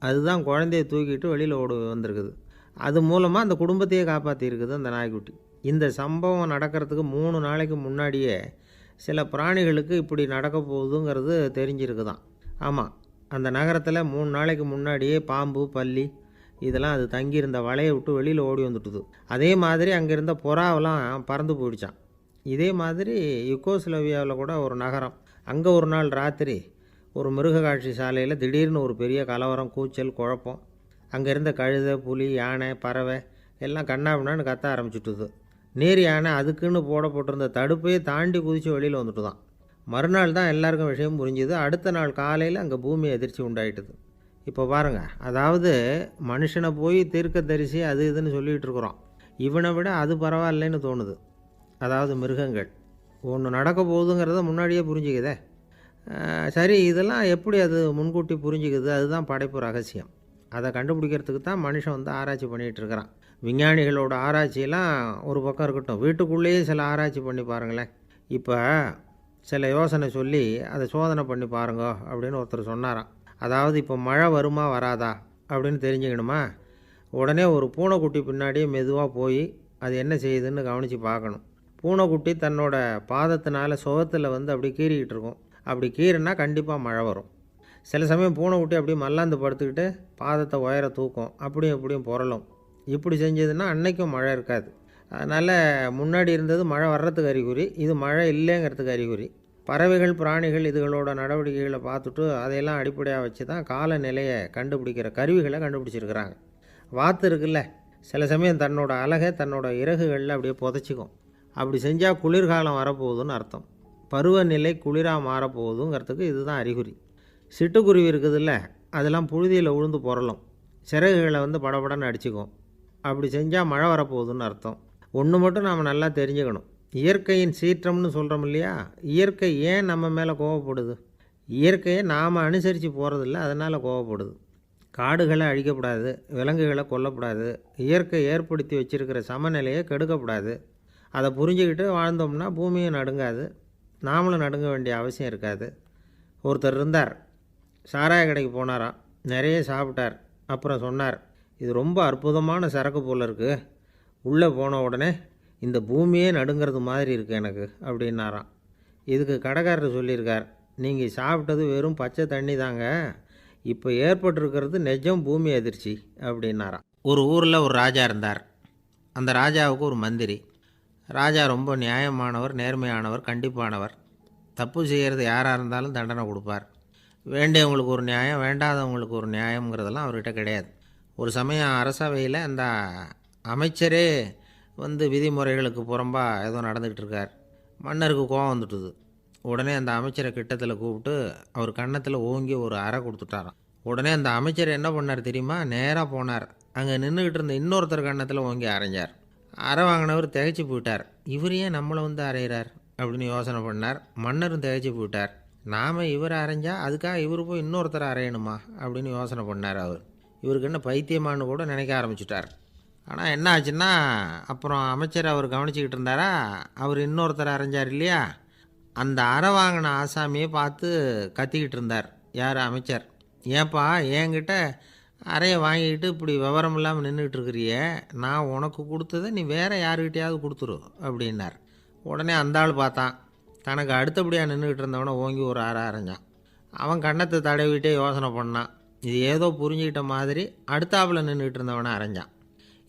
அதுதான் குழந்தைய தூக்கிட்டு வெளியில் ஓடி வந்திருக்குது. அது மூலமாக அந்த குடும்பத்தையே காப்பாற்றிருக்குது அந்த நாய்க்குட்டி. இந்த சம்பவம் நடக்கிறதுக்கு 3 நாளைக்கு முன்னாடியே சில பிராணிகளுக்கு இப்படி நடக்க போகுதுங்கிறது தெரிஞ்சிருக்குதான். ஆமாம், அந்த நகரத்தில் 3 நாளைக்கு முன்னாடியே பாம்பு, பல்லி இதெல்லாம் அது தங்கியிருந்த வலையை விட்டு வெளியில் ஓடி வந்துட்டுது. அதே மாதிரி அங்கே இருந்த புறாவெல்லாம் பறந்து போயிடுச்சான். இதே மாதிரி யுகோஸ்லோவியாவில் கூட ஒரு நகரம், அங்கே ஒரு நாள் ராத்திரி ஒரு மிருக காட்சி சாலையில் திடீர்னு ஒரு பெரிய கலவரம், கூச்சல், குழப்பம். அங்கே இருந்த கழுதை, புலி, யானை, பறவை எல்லாம் கண்ணாபின்னான்னு கத்த ஆரம்பிச்சுட்டுது. நீர் யானை அதுக்குன்னு போடப்பட்டிருந்த தடுப்பையே தாண்டி குதித்து வெளியில் வந்துட்டு தான். மறுநாள் தான் எல்லாருக்கும் விஷயம் புரிஞ்சுது. அடுத்த நாள் காலையில் அங்கே பூமி அதிர்ச்சி உண்டாயிட்டுது. இப்போ பாருங்கள், அதாவது மனுஷனை போய் தீர்க்கதரிசி அது இதுன்னு சொல்லிகிட்டு இருக்கிறோம். இவனை விட அது பரவாயில்லைன்னு தோணுது. அதாவது மிருகங்கள் ஒன்று நடக்க போகுதுங்கிறத முன்னாடியே புரிஞ்சுக்குதே. சரி, இதெல்லாம் எப்படி அது முன்கூட்டி புரிஞ்சுக்குது? அதுதான் படைப்பு ரகசியம். அதை கண்டுபிடிக்கிறதுக்கு தான் மனுஷன் வந்து ஆராய்ச்சி பண்ணிகிட்டு இருக்கிறான். விஞ்ஞானிகளோட ஆராய்ச்சியெல்லாம் ஒரு பக்கம் இருக்கட்டும், வீட்டுக்குள்ளேயே சில ஆராய்ச்சி பண்ணி பாருங்களேன். இப்போ சில யோசனை சொல்லி அதை சோதனை பண்ணி பாருங்க அப்படின்னு ஒருத்தர் சொன்னாராம். அதாவது இப்போ மழை வருமா வராதா அப்படின்னு தெரிஞ்சுக்கணுமா, உடனே ஒரு பூனைக்குட்டி பின்னாடியே மெதுவாக போய் அது என்ன செய்யுதுன்னு கவனித்து பார்க்கணும். பூனைக்குட்டி தன்னோட பாதத்தினால சுகத்தில் வந்து அப்படி கீறிக்கிட்டு இருக்கும். அப்படி கீறினா கண்டிப்பாக மழை வரும். சில சமயம் பூனைக்குட்டி அப்படியே மல்லாந்து படுத்துக்கிட்டு பாதத்தை உயர தூக்கும், அப்படியும் இப்படியும் புரளும். இப்படி செஞ்சதுன்னா அன்னைக்கும் மழை இருக்காது. அதனால் முன்னாடி இருந்தது மழை வர்றதுக்கு அறிகுறி, இது மழை இல்லைங்கிறதுக்கு அறிகுறி. பறவைகள், பிராணிகள் இதுகளோட நடவடிக்கைகளை பார்த்துட்டு அதையெல்லாம் அடிப்படையாக வச்சு தான் காலநிலையை கண்டுபிடிக்கிற கருவிகளை கண்டுபிடிச்சிருக்கிறாங்க. வாத்து இருக்குல்ல, சில சமயம் தன்னோட அலகை தன்னோட இறகுகளில் அப்படியே புதைச்சிக்கும். அப்படி செஞ்சால் குளிர்காலம் வரப்போகுதுன்னு அர்த்தம். பருவநிலை குளிராக மாறப்போகுதுங்கிறதுக்கு இதுதான் அறிகுறி. சிட்டுக்குருவி இருக்குதுல்ல, அதெல்லாம் புழுதியில் உழுந்து புரளும், சிறகுகளை வந்து படபடன்னு அடிச்சுக்கும். அப்படி செஞ்சால் மழை வரப்போகுதுன்னு அர்த்தம். ஒன்று மட்டும் நாம் நல்லா தெரிஞ்சுக்கணும், இயற்கையின் சீற்றம்னு சொல்கிறோம் இல்லையா, இயற்கை ஏன் நம்ம மேலே கோவப்படுது? இயற்கையை நாம் அனுசரித்து போகிறதில்ல, அதனால் கோவப்படுது. காடுகளை அழிக்கப்படாது, விலங்குகளை கொல்லக்கூடாது, இயற்கை ஏற்படுத்தி வச்சுருக்கிற சமநிலையை கெடுக்கக்கூடாது. அதை புரிஞ்சுக்கிட்டு வாழ்ந்தோம்னா பூமியும் நடுங்காது, நாமளும் நடுங்க வேண்டிய அவசியம் இருக்காது. ஒருத்தர் இருந்தார், சாராய கடைக்கு போனாராம், நிறைய சாப்பிட்டார். அப்புறம் சொன்னார், இது ரொம்ப அற்புதமான சரக்கு போல் இருக்குது, உள்ளே போன உடனே இந்த பூமியே நடுங்கிறது மாதிரி இருக்குது எனக்கு அப்படின்னாராம். இதுக்கு கடைக்காரர் சொல்லியிருக்கார், நீங்கள் சாப்பிட்டது வெறும் பச்சை தண்ணி தாங்க, இப்போ ஏற்பட்டிருக்கிறது நிஜம் பூமி அதிர்ச்சி அப்படின்னாராம். ஒரு ஊரில் ஒரு ராஜா இருந்தார். அந்த ராஜாவுக்கு ஒரு மந்திரி. ராஜா ரொம்ப நியாயமானவர், நேர்மையானவர், கண்டிப்பானவர். தப்பு செய்கிறது யாராக இருந்தாலும் தண்டனை கொடுப்பார். வேண்டியவங்களுக்கு ஒரு நியாயம், வேண்டாதவங்களுக்கு ஒரு நியாயங்கிறதெல்லாம் அவர்கிட்ட கிடையாது. ஒரு சமயம் அரசவையில் அந்த அமைச்சரே வந்து விதிமுறைகளுக்கு புறம்பாக ஏதோ நடந்துக்கிட்டு இருக்கார். மன்னருக்கு கோபம் வந்துட்டுது. உடனே அந்த அமைச்சரை கிட்டத்தில் கூப்பிட்டு அவர் கன்னத்தில் ஓங்கி ஒரு அறை கொடுத்துட்டாராம். உடனே அந்த அமைச்சர் என்ன பண்ணார் தெரியுமா, நேராக போனார், அங்கே நின்றுக்கிட்டு இருந்த இன்னொருத்தர் கன்னத்தில் ஓங்கி அரைஞ்சார். அறை வாங்கினவர் திகைச்சு போயிட்டார். இவர் ஏன் நம்மளை வந்து அரைகிறார் அப்படின்னு யோசனை பண்ணார். மன்னரும் திகைச்சு போயிட்டார். நாம் இவர் அரைஞ்சா அதுக்காக இவர் போய் இன்னொருத்தரை அரையணுமா அப்படின்னு யோசனை பண்ணார். இவருக்கு என்ன பைத்தியமானு கூட நினைக்க ஆரம்பிச்சிட்டார். ஆனால் என்ன ஆச்சுன்னா, அப்புறம் அமைச்சர் அவர் கவனிச்சிக்கிட்டு இருந்தாரா, அவர் இன்னொருத்தர் அரைஞ்சார் இல்லையா, அந்த அறை வாங்கின ஆசாமியை பார்த்து கத்திக்கிட்டு இருந்தார். யார்? அமைச்சர். ஏன்பா என்கிட்ட அறையை வாங்கிக்கிட்டு இப்படி விவரம் இல்லாமல் நின்றுக்கிட்டு இருக்கிறிய, நான் உனக்கு கொடுத்ததை நீ வேறு யாருக்கிட்டையாவது கொடுத்துரு அப்படின்னார். உடனே அந்த ஆள் பார்த்தான், தனக்கு அடுத்தபடியாக நின்றுக்கிட்டு இருந்தவனை ஓங்கி ஒரு அறை அரைஞ்சான். அவன் கன்னத்தை தடவிட்டே யோசனை பண்ணான். இது ஏதோ புரிஞ்சுக்கிட்ட மாதிரி அடுத்தாப்பில் நின்றுக்கிட்டு இருந்தவனை அரைஞ்சான்.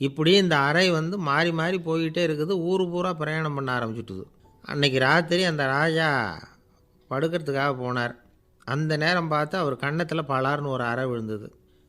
இப்படி இந்த அறை வந்து மாறி மாறி போய்கிட்டே இருக்குது. ஊர் பூரா பிரயாணம் பண்ண ஆரம்பிச்சுட்டுது. அன்றைக்கி ராத்திரி அந்த ராஜா படுக்கிறதுக்காக போனார். அந்த நேரம் பார்த்து அவர் கன்னத்தில் பலார்னு ஒரு அறை விழுந்தது.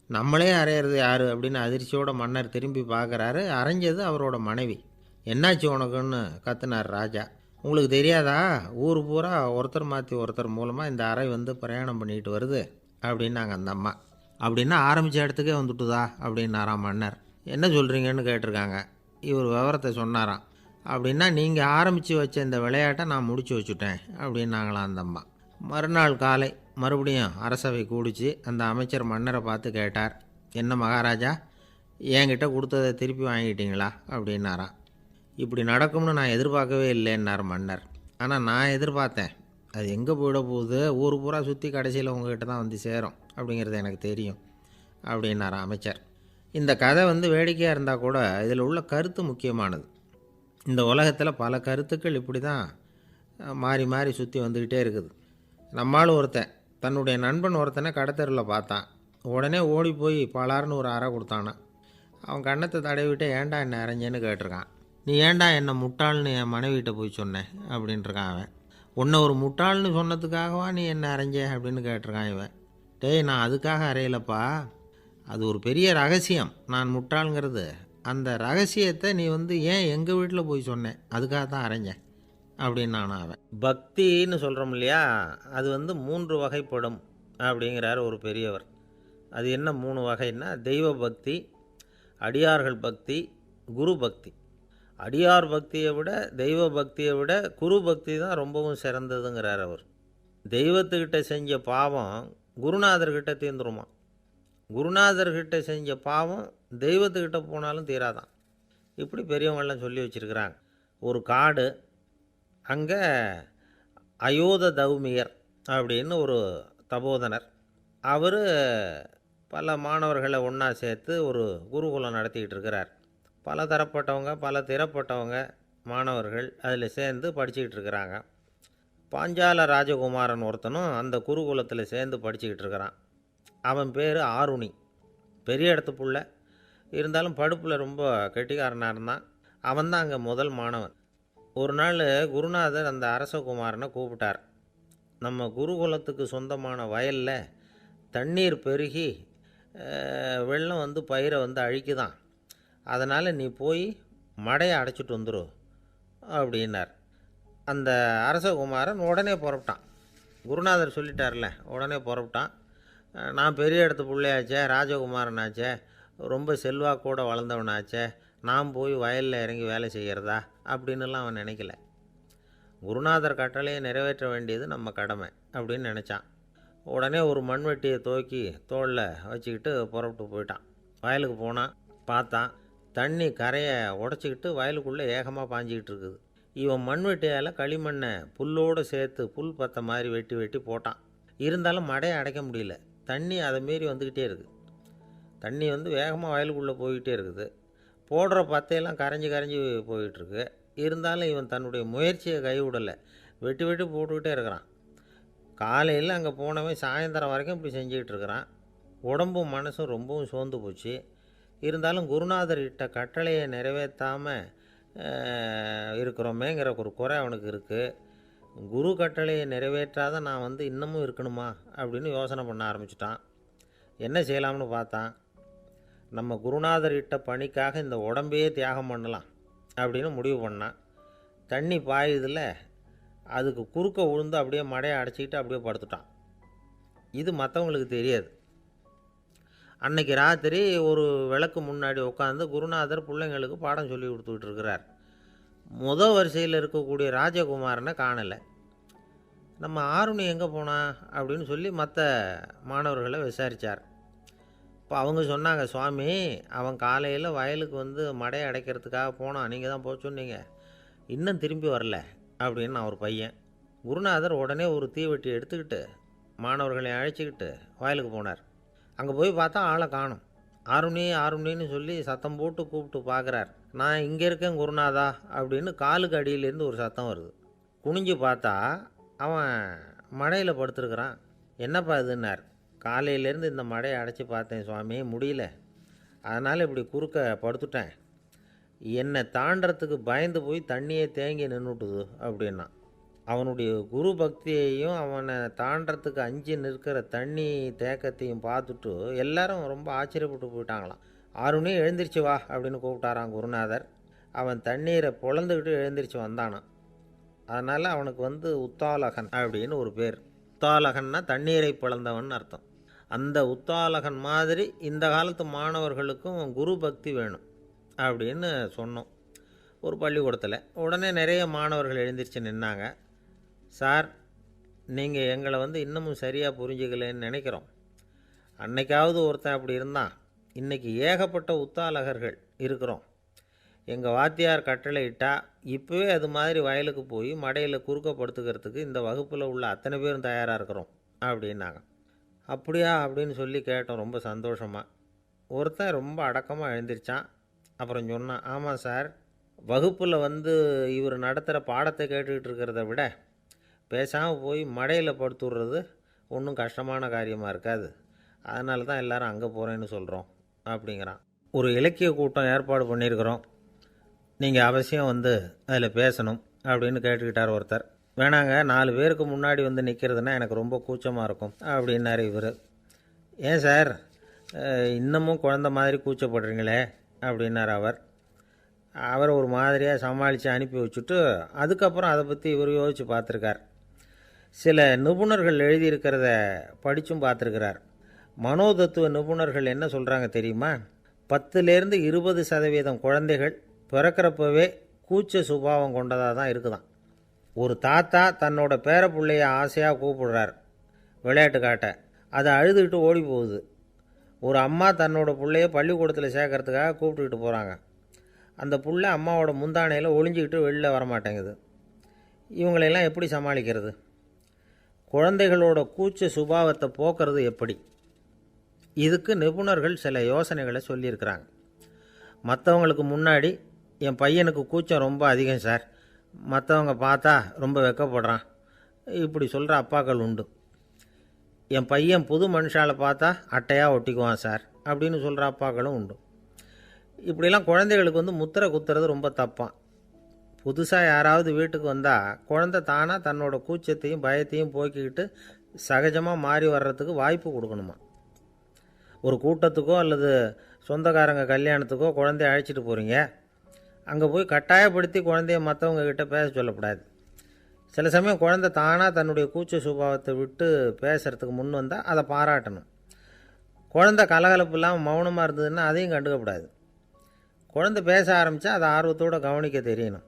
நம்மளே அரையிறது யார் அப்படின்னு அதிர்ச்சியோட மன்னர் திரும்பி பார்க்குறாரு. அரைஞ்சது அவரோட மனைவி. என்னாச்சு உனக்குன்னு கத்துனார் ராஜா. உங்களுக்கு தெரியாதா, ஊர் பூரா ஒருத்தர் மாற்றி ஒருத்தர் மூலமாக இந்த அறை வந்து பிரயாணம் பண்ணிட்டு வருது அப்படின்னாங்க அந்த அம்மா. அப்படின்னா ஆரம்பித்த இடத்துக்கே வந்துட்டுதா அப்படின்னாராம் மன்னர். என்ன சொல்கிறீங்கன்னு கேட்டிருக்காங்க. இவர் விவரத்தை சொன்னாராம். அப்படின்னா நீங்கள் ஆரம்பித்து வச்ச இந்த விளையாட்டை நான் முடிச்சு வச்சுட்டேன் அப்படின்னாங்களாம் அந்த அம்மா. மறுநாள் காலை மறுபடியும் அரசவை கூடிச்சு அந்த அமைச்சர் மன்னரை பார்த்து கேட்டார், என்ன மகாராஜா, என்கிட்ட கொடுத்ததை திருப்பி வாங்கிட்டீங்களா அப்படின்னாராம். இப்படி நடக்கும்னு நான் எதிர்பார்க்கவே இல்லைன்னார் மன்னர். ஆனால் நான் எதிர்பார்த்தேன், அது எங்கே போயிட போகுது, ஊர் பூரா சுற்றி கடைசியில் உங்ககிட்ட தான் வந்து சேரும் அப்படிங்கிறது எனக்கு தெரியும் அப்படின்னாராம் அமைச்சர். இந்த கதை வந்து வேடிக்கையாக இருந்தால் கூட இதில் உள்ள கருத்து முக்கியமானது. இந்த உலகத்தில் பல கருத்துக்கள் இப்படி தான் மாறி மாறி சுற்றி வந்துக்கிட்டே இருக்குது. நம்மால் ஒருத்தன் தன்னுடைய நண்பன் ஒருத்தனை கடத்தெருவில் பார்த்தான். உடனே ஓடி போய் பலார்னு ஒரு அறை கொடுத்தானான். அவன் கன்னத்தை தடவிட்டு ஏன்டா என்ன அரைஞ்சேன்னு கேட்டிருக்கான். நீ ஏன்டா என்னை முட்டாள்னு என் மனைவிட்ட போய் சொன்னேன் அப்படின்ட்டுருக்கான் அவன். உன்னை ஒரு முட்டாள்னு சொன்னதுக்காகவா நீ என்ன அரைஞ்ச அப்படின்னு கேட்டிருக்கான் இவன். டேய், நான் அதுக்காக அறையலப்பா, அது ஒரு பெரிய ரகசியம் நான் முட்டாளுங்கிறது. அந்த ரகசியத்தை நீ ஏன் எங்கள் வீட்டில் போய் சொன்னேன், அதுக்காக தான் அரைஞ்சேன் அப்படின்னு அவன். பக்தின்னு சொல்கிறோம் இல்லையா, அது 3 வகைப்படும் அப்படிங்கிறார் ஒரு பெரியவர். அது என்ன 3 வகைன்னா, தெய்வ பக்தி, அடியார்கள் பக்தி, குரு பக்தி. அடியார் பக்தியை விட தெய்வ பக்தியை விட குரு பக்தி தான் ரொம்பவும் சிறந்ததுங்கிறார் அவர். தெய்வத்துக்கிட்ட செஞ்ச பாவம் குருநாதர்கிட்ட தீர்ந்துருமா, குருநாதர்கிட்ட செஞ்ச பாவம் தெய்வத்துக்கிட்ட போனாலும் தீராதான். இப்படி பெரியவங்களாம் சொல்லி வச்சுருக்கிறாங்க. ஒரு காடு, அங்கே அயோத தௌமியர் அப்படின்னு ஒரு தபோதனர், அவர் பல மாணவர்களை ஒன்றா சேர்த்து ஒரு குருகுலம் நடத்திக்கிட்டு இருக்கிறார். பல தரப்பட்டவங்க பல திறப்பட்டவங்க மாணவர்கள் அதில் சேர்ந்து படிச்சுக்கிட்டு இருக்கிறாங்க. பாஞ்சால ராஜகுமாரன் ஒருத்தனும் அந்த குருகுலத்தில் சேர்ந்து படிச்சுக்கிட்டு இருக்கிறான். அவன் பேர் ஆருணி. பெரிய இடத்து புள்ள, இருந்தாலும் படுப்பில் ரொம்ப கெட்டிக்காரனாக இருந்தான். அவன் தான் அங்கே முதல் மாணவன். ஒரு நாள் குருநாதர் அந்த அரசகுமாரனை கூப்பிட்டார். நம்ம குருகுலத்துக்கு சொந்தமான வயலில் தண்ணீர் பெருகி வெள்ளம் பயிரை அழிக்குதான், அதனால் நீ போய் மடையை அடைச்சிட்டு வந்துடும் அப்படின்னார். அந்த அரசகுமாரன் உடனே புறப்பட்டான். குருநாதர் சொல்லிட்டார்ல, உடனே புறப்பட்டான். நான் பெரிய இடத்து பிள்ளையாச்சே, ராஜகுமாரனாச்சே, ரொம்ப செல்வாக்கூட வளர்ந்தவனாச்சே, நான் போய் வயலில் இறங்கி வேலை செய்கிறதா அப்படின்னுலாம் அவன் நினைக்கல. குருநாதர் கட்டளையை நிறைவேற்ற வேண்டியது நம்ம கடமை அப்படின்னு நினச்சான். உடனே ஒரு மண்வெட்டியை தூக்கி தோளில் வச்சுக்கிட்டு புறப்பட்டு போயிட்டான். வயலுக்கு போனான். பார்த்தான், தண்ணி கரையை உடச்சிக்கிட்டு வயலுக்குள்ளே ஏகமாக பாஞ்சிக்கிட்டு இருக்குது. இவன் மண்வெட்டியால் களிமண்ணை புல்லோடு சேர்த்து புல் பற்ற மாதிரி வெட்டி வெட்டி போட்டான். இருந்தாலும் மடையை அடைக்க முடியல. தண்ணி அதை மீறி வந்துக்கிட்டே இருக்குது. தண்ணி வேகமாக வயலுக்குள்ளே போய்கிட்டே இருக்குது. போடுற பத்தையெல்லாம் கரைஞ்சி கரைஞ்சி போயிட்டுருக்கு. இருந்தாலும் இவன் தன்னுடைய முயற்சியை கைவிடலை. வெட்டி வெட்டி போட்டுக்கிட்டே இருக்கிறான். காலையில் அங்கே போனவன் சாயந்தரம் வரைக்கும் இப்படி செஞ்சுக்கிட்டு இருக்கிறான். உடம்பும் மனசும் ரொம்பவும் சோர்ந்து போச்சு. இருந்தாலும் குருநாதர் இட்ட கட்டளையை நிறைவேற்றாமல் இருக்கிறோமேங்கிற ஒரு குறை அவனுக்கு இருக்குது. குரு கட்டளையை நிறைவேற்றாத நான் இன்னமும் இருக்கணுமா அப்படின்னு யோசனை பண்ண ஆரம்பிச்சிட்டான். என்ன செய்யலாம்னு பார்த்தான். நம்ம குருநாதர் இட்ட பணிக்காக இந்த உடம்பையே தியாகம் பண்ணலாம் அப்படின்னு முடிவு பண்ணான். தண்ணி பாயுதில் அதுக்கு குறுக்க விழுந்து அப்படியே மடையை அடைச்சிக்கிட்டு அப்படியே படுத்துட்டான். இது மற்றவங்களுக்கு தெரியாது. அன்னைக்கு ராத்திரி ஒரு விளக்கு முன்னாடி உட்காந்து குருநாதர் பிள்ளைங்களுக்கு பாடம் சொல்லி கொடுத்துக்கிட்டு இருக்கிறார். வரிசையில் இருக்கக்கூடிய ராஜகுமாரனை காணலை. நம்ம ஆருணி எங்கே போனா அப்படின்னு சொல்லி மற்ற மாணவர்களை விசாரித்தார். இப்போ அவங்க சொன்னாங்க, சுவாமி, அவன் காலையில் வயலுக்கு மடையை அடைக்கிறதுக்காக போனான், நீங்கள் தான் போக சொன்னீங்க, இன்னும் திரும்பி வரல அப்படின்னு அவர் பையன். குருநாதர் உடனே ஒரு தீவெட்டி எடுத்துக்கிட்டு மாணவர்களை அழைச்சிக்கிட்டு வயலுக்கு போனார். அங்கே போய் பார்த்தா ஆளை காணும். ஆருணி ஆருணின்னு சொல்லி சத்தம் போட்டு கூப்பிட்டு பார்க்குறார். நான் இங்கே இருக்கேன் குருநாதா அப்படின்னு காலுக்கு அடியிலேருந்து ஒரு சத்தம் வருது. குனிஞ்சு பார்த்தா அவன் மடையில் படுத்துருக்குறான். என்னப்பா இதுன்னார். காலையிலேருந்து இந்த மடையை அடைச்சி பார்த்தேன் சுவாமி, முடியல, அதனால் இப்படி குறுக்க படுத்துட்டேன். என்னை தாண்டறதுக்கு பயந்து போய் தண்ணியே தேங்கி நின்றுட்டுது அப்படின்னா. அவனுடைய குரு பக்தியையும் அவனை தாண்டறதுக்கு அஞ்சு நிற்கிற தண்ணி தேக்கத்தையும் பார்த்துட்டு எல்லாரும் ரொம்ப ஆச்சரியப்பட்டு போயிட்டாங்களாம். ஆருணி எழுந்திரிச்சு வா அப்படின்னு கூப்பிட்டாரான் குருநாதர். அவன் தண்ணீரை பொழந்துக்கிட்டு எழுந்திரிச்சு வந்தானான். அதனால் அவனுக்கு உத்தாலகன் அப்படின்னு ஒரு பேர். உத்தாலகன்னா தண்ணீரை பிளந்தவன் அர்த்தம். அந்த உத்தாலகன் மாதிரி இந்த காலத்து மாணவர்களுக்கும் குரு பக்தி வேணும் அப்படின்னு சொன்னோம் ஒரு பள்ளிக்கூடத்தில். உடனே நிறைய மாணவர்கள் எழுந்திரிச்சு நின்னாங்க. சார், நீங்கள் எங்களை இன்னமும் சரியாக புரிஞ்சுக்கலன்னு நினைக்கிறோம். அன்னைக்காவது ஒருத்தன் அப்படி இருந்தான், இன்றைக்கி ஏகப்பட்ட உத்தாலகர்கள் இருக்கிறோம். எங்கள் வாத்தியார் கட்டளை இட்டால் இப்போவே அது மாதிரி வயலுக்கு போய் மடையில் குறுக்கப்படுத்துக்கிறதுக்கு இந்த வகுப்பில் உள்ள அத்தனை பேரும் தயாராக இருக்கிறோம் அப்படின்னாங்க. அப்படியா அப்படின்னு சொல்லி கேட்டோம் ரொம்ப சந்தோஷமாக. ஒருத்தன் ரொம்ப அடக்கமாக எழுந்திரிச்சான். அப்புறம் சொன்னான், ஆமாம் சார், வகுப்பில் இவர் நடத்துகிற பாடத்தை கேட்டுக்கிட்டு இருக்கிறத விட பேசாமல் போய் மடையில் படுத்துடுறது ஒன்றும் கஷ்டமான காரியமாக இருக்காது, அதனால தான் எல்லோரும் அங்கே போகிறேன்னு சொல்கிறோம் அப்படிங்கிறான். ஒரு இலக்கிய கூட்டம் ஏற்பாடு பண்ணியிருக்கிறோம், நீங்கள் அவசியம் அதில் பேசணும் அப்படின்னு கேட்டுக்கிட்டார் ஒருத்தர். வேணாங்க, 4 பேருக்கு முன்னாடி வந்து நிற்கிறதுனா எனக்கு ரொம்ப கூச்சமாக இருக்கும் அப்படின்னாரு இவர். ஏன் சார் இன்னமும் குழந்த மாதிரி கூச்சப்படுறீங்களே அப்படின்னார் அவர். அவரை ஒரு மாதிரியாக சமாளித்து அனுப்பி வச்சுட்டு அதுக்கப்புறம் அதை பற்றி இவர் யோசித்து பார்த்துருக்கார். சில நிபுணர்கள் எழுதியிருக்கிறத படித்தும் பார்த்துருக்கிறார். மனோதத்துவ நிபுணர்கள் என்ன சொல்கிறாங்க தெரியுமா? 10லேருந்து 20% குழந்தைகள் பிறக்கிறப்பவே கூச்ச சுபாவம் கொண்டதாக தான் இருக்குதாம். ஒரு தாத்தா தன்னோட பேர பிள்ளைய ஆசையாக கூப்பிடுறார் விளையாட்டு காட்ட, அதை அழுதுகிட்டு ஓடி போகுது. ஒரு அம்மா தன்னோட பிள்ளைய பள்ளிக்கூடத்தில் சேர்க்கறதுக்காக கூப்பிட்டுக்கிட்டு போகிறாங்க. அந்த புள்ள அம்மாவோட முந்தானையில் ஒளிஞ்சிக்கிட்டு வெளில வரமாட்டேங்குது. இவங்களெல்லாம் எப்படி சமாளிக்கிறது? குழந்தைகளோட கூச்ச சுபாவத்தை போக்குறது எப்படி? இதுக்கு நிபுணர்கள் சில யோசனைகளை சொல்லியிருக்கிறாங்க. மற்றவங்களுக்கு முன்னாடி என் பையனுக்கு கூச்சம் ரொம்ப அதிகம் சார், மற்றவங்க பார்த்தா ரொம்ப வெக்கப்படுறான், இப்படி சொல்கிற அப்பாக்கள் உண்டு. என் பையன் புது மனுஷாலை பார்த்தா அட்டையாக ஒட்டிக்குவான் சார் அப்படின்னு சொல்கிற அப்பாக்களும் உண்டு. இப்படிலாம் குழந்தைகளுக்கு வந்து முத்திரை குத்துறது ரொம்ப தப்பான். புதுசாக யாராவது வீட்டுக்கு வந்தால் குழந்தை தானாக தன்னோட கூச்சத்தையும் பயத்தையும் போக்கிக்கிட்டு சகஜமாக மாறி வர்றதுக்கு வாய்ப்பு கொடுக்கணுமா. ஒரு கூட்டத்துக்கோ அல்லது சொந்தக்காரங்க கல்யாணத்துக்கோ குழந்தைய அழைச்சிட்டு போகிறீங்க, அங்கே போய் கட்டாயப்படுத்தி குழந்தைய மற்றவங்க கிட்ட பேச சொல்லக்கூடாது. சில சமயம் குழந்தை தானாக தன்னுடைய கூச்ச சுபாவத்தை விட்டு பேசுகிறதுக்கு முன் வந்தால் அதை பாராட்டணும். குழந்தை கலகலப்பு இல்லாமல் மௌனமாக இருந்ததுன்னா அதையும் கண்டுக்கக்கூடாது. குழந்தை பேச ஆரம்பித்தா அதை ஆர்வத்தோடு கவனிக்க தெரியணும்.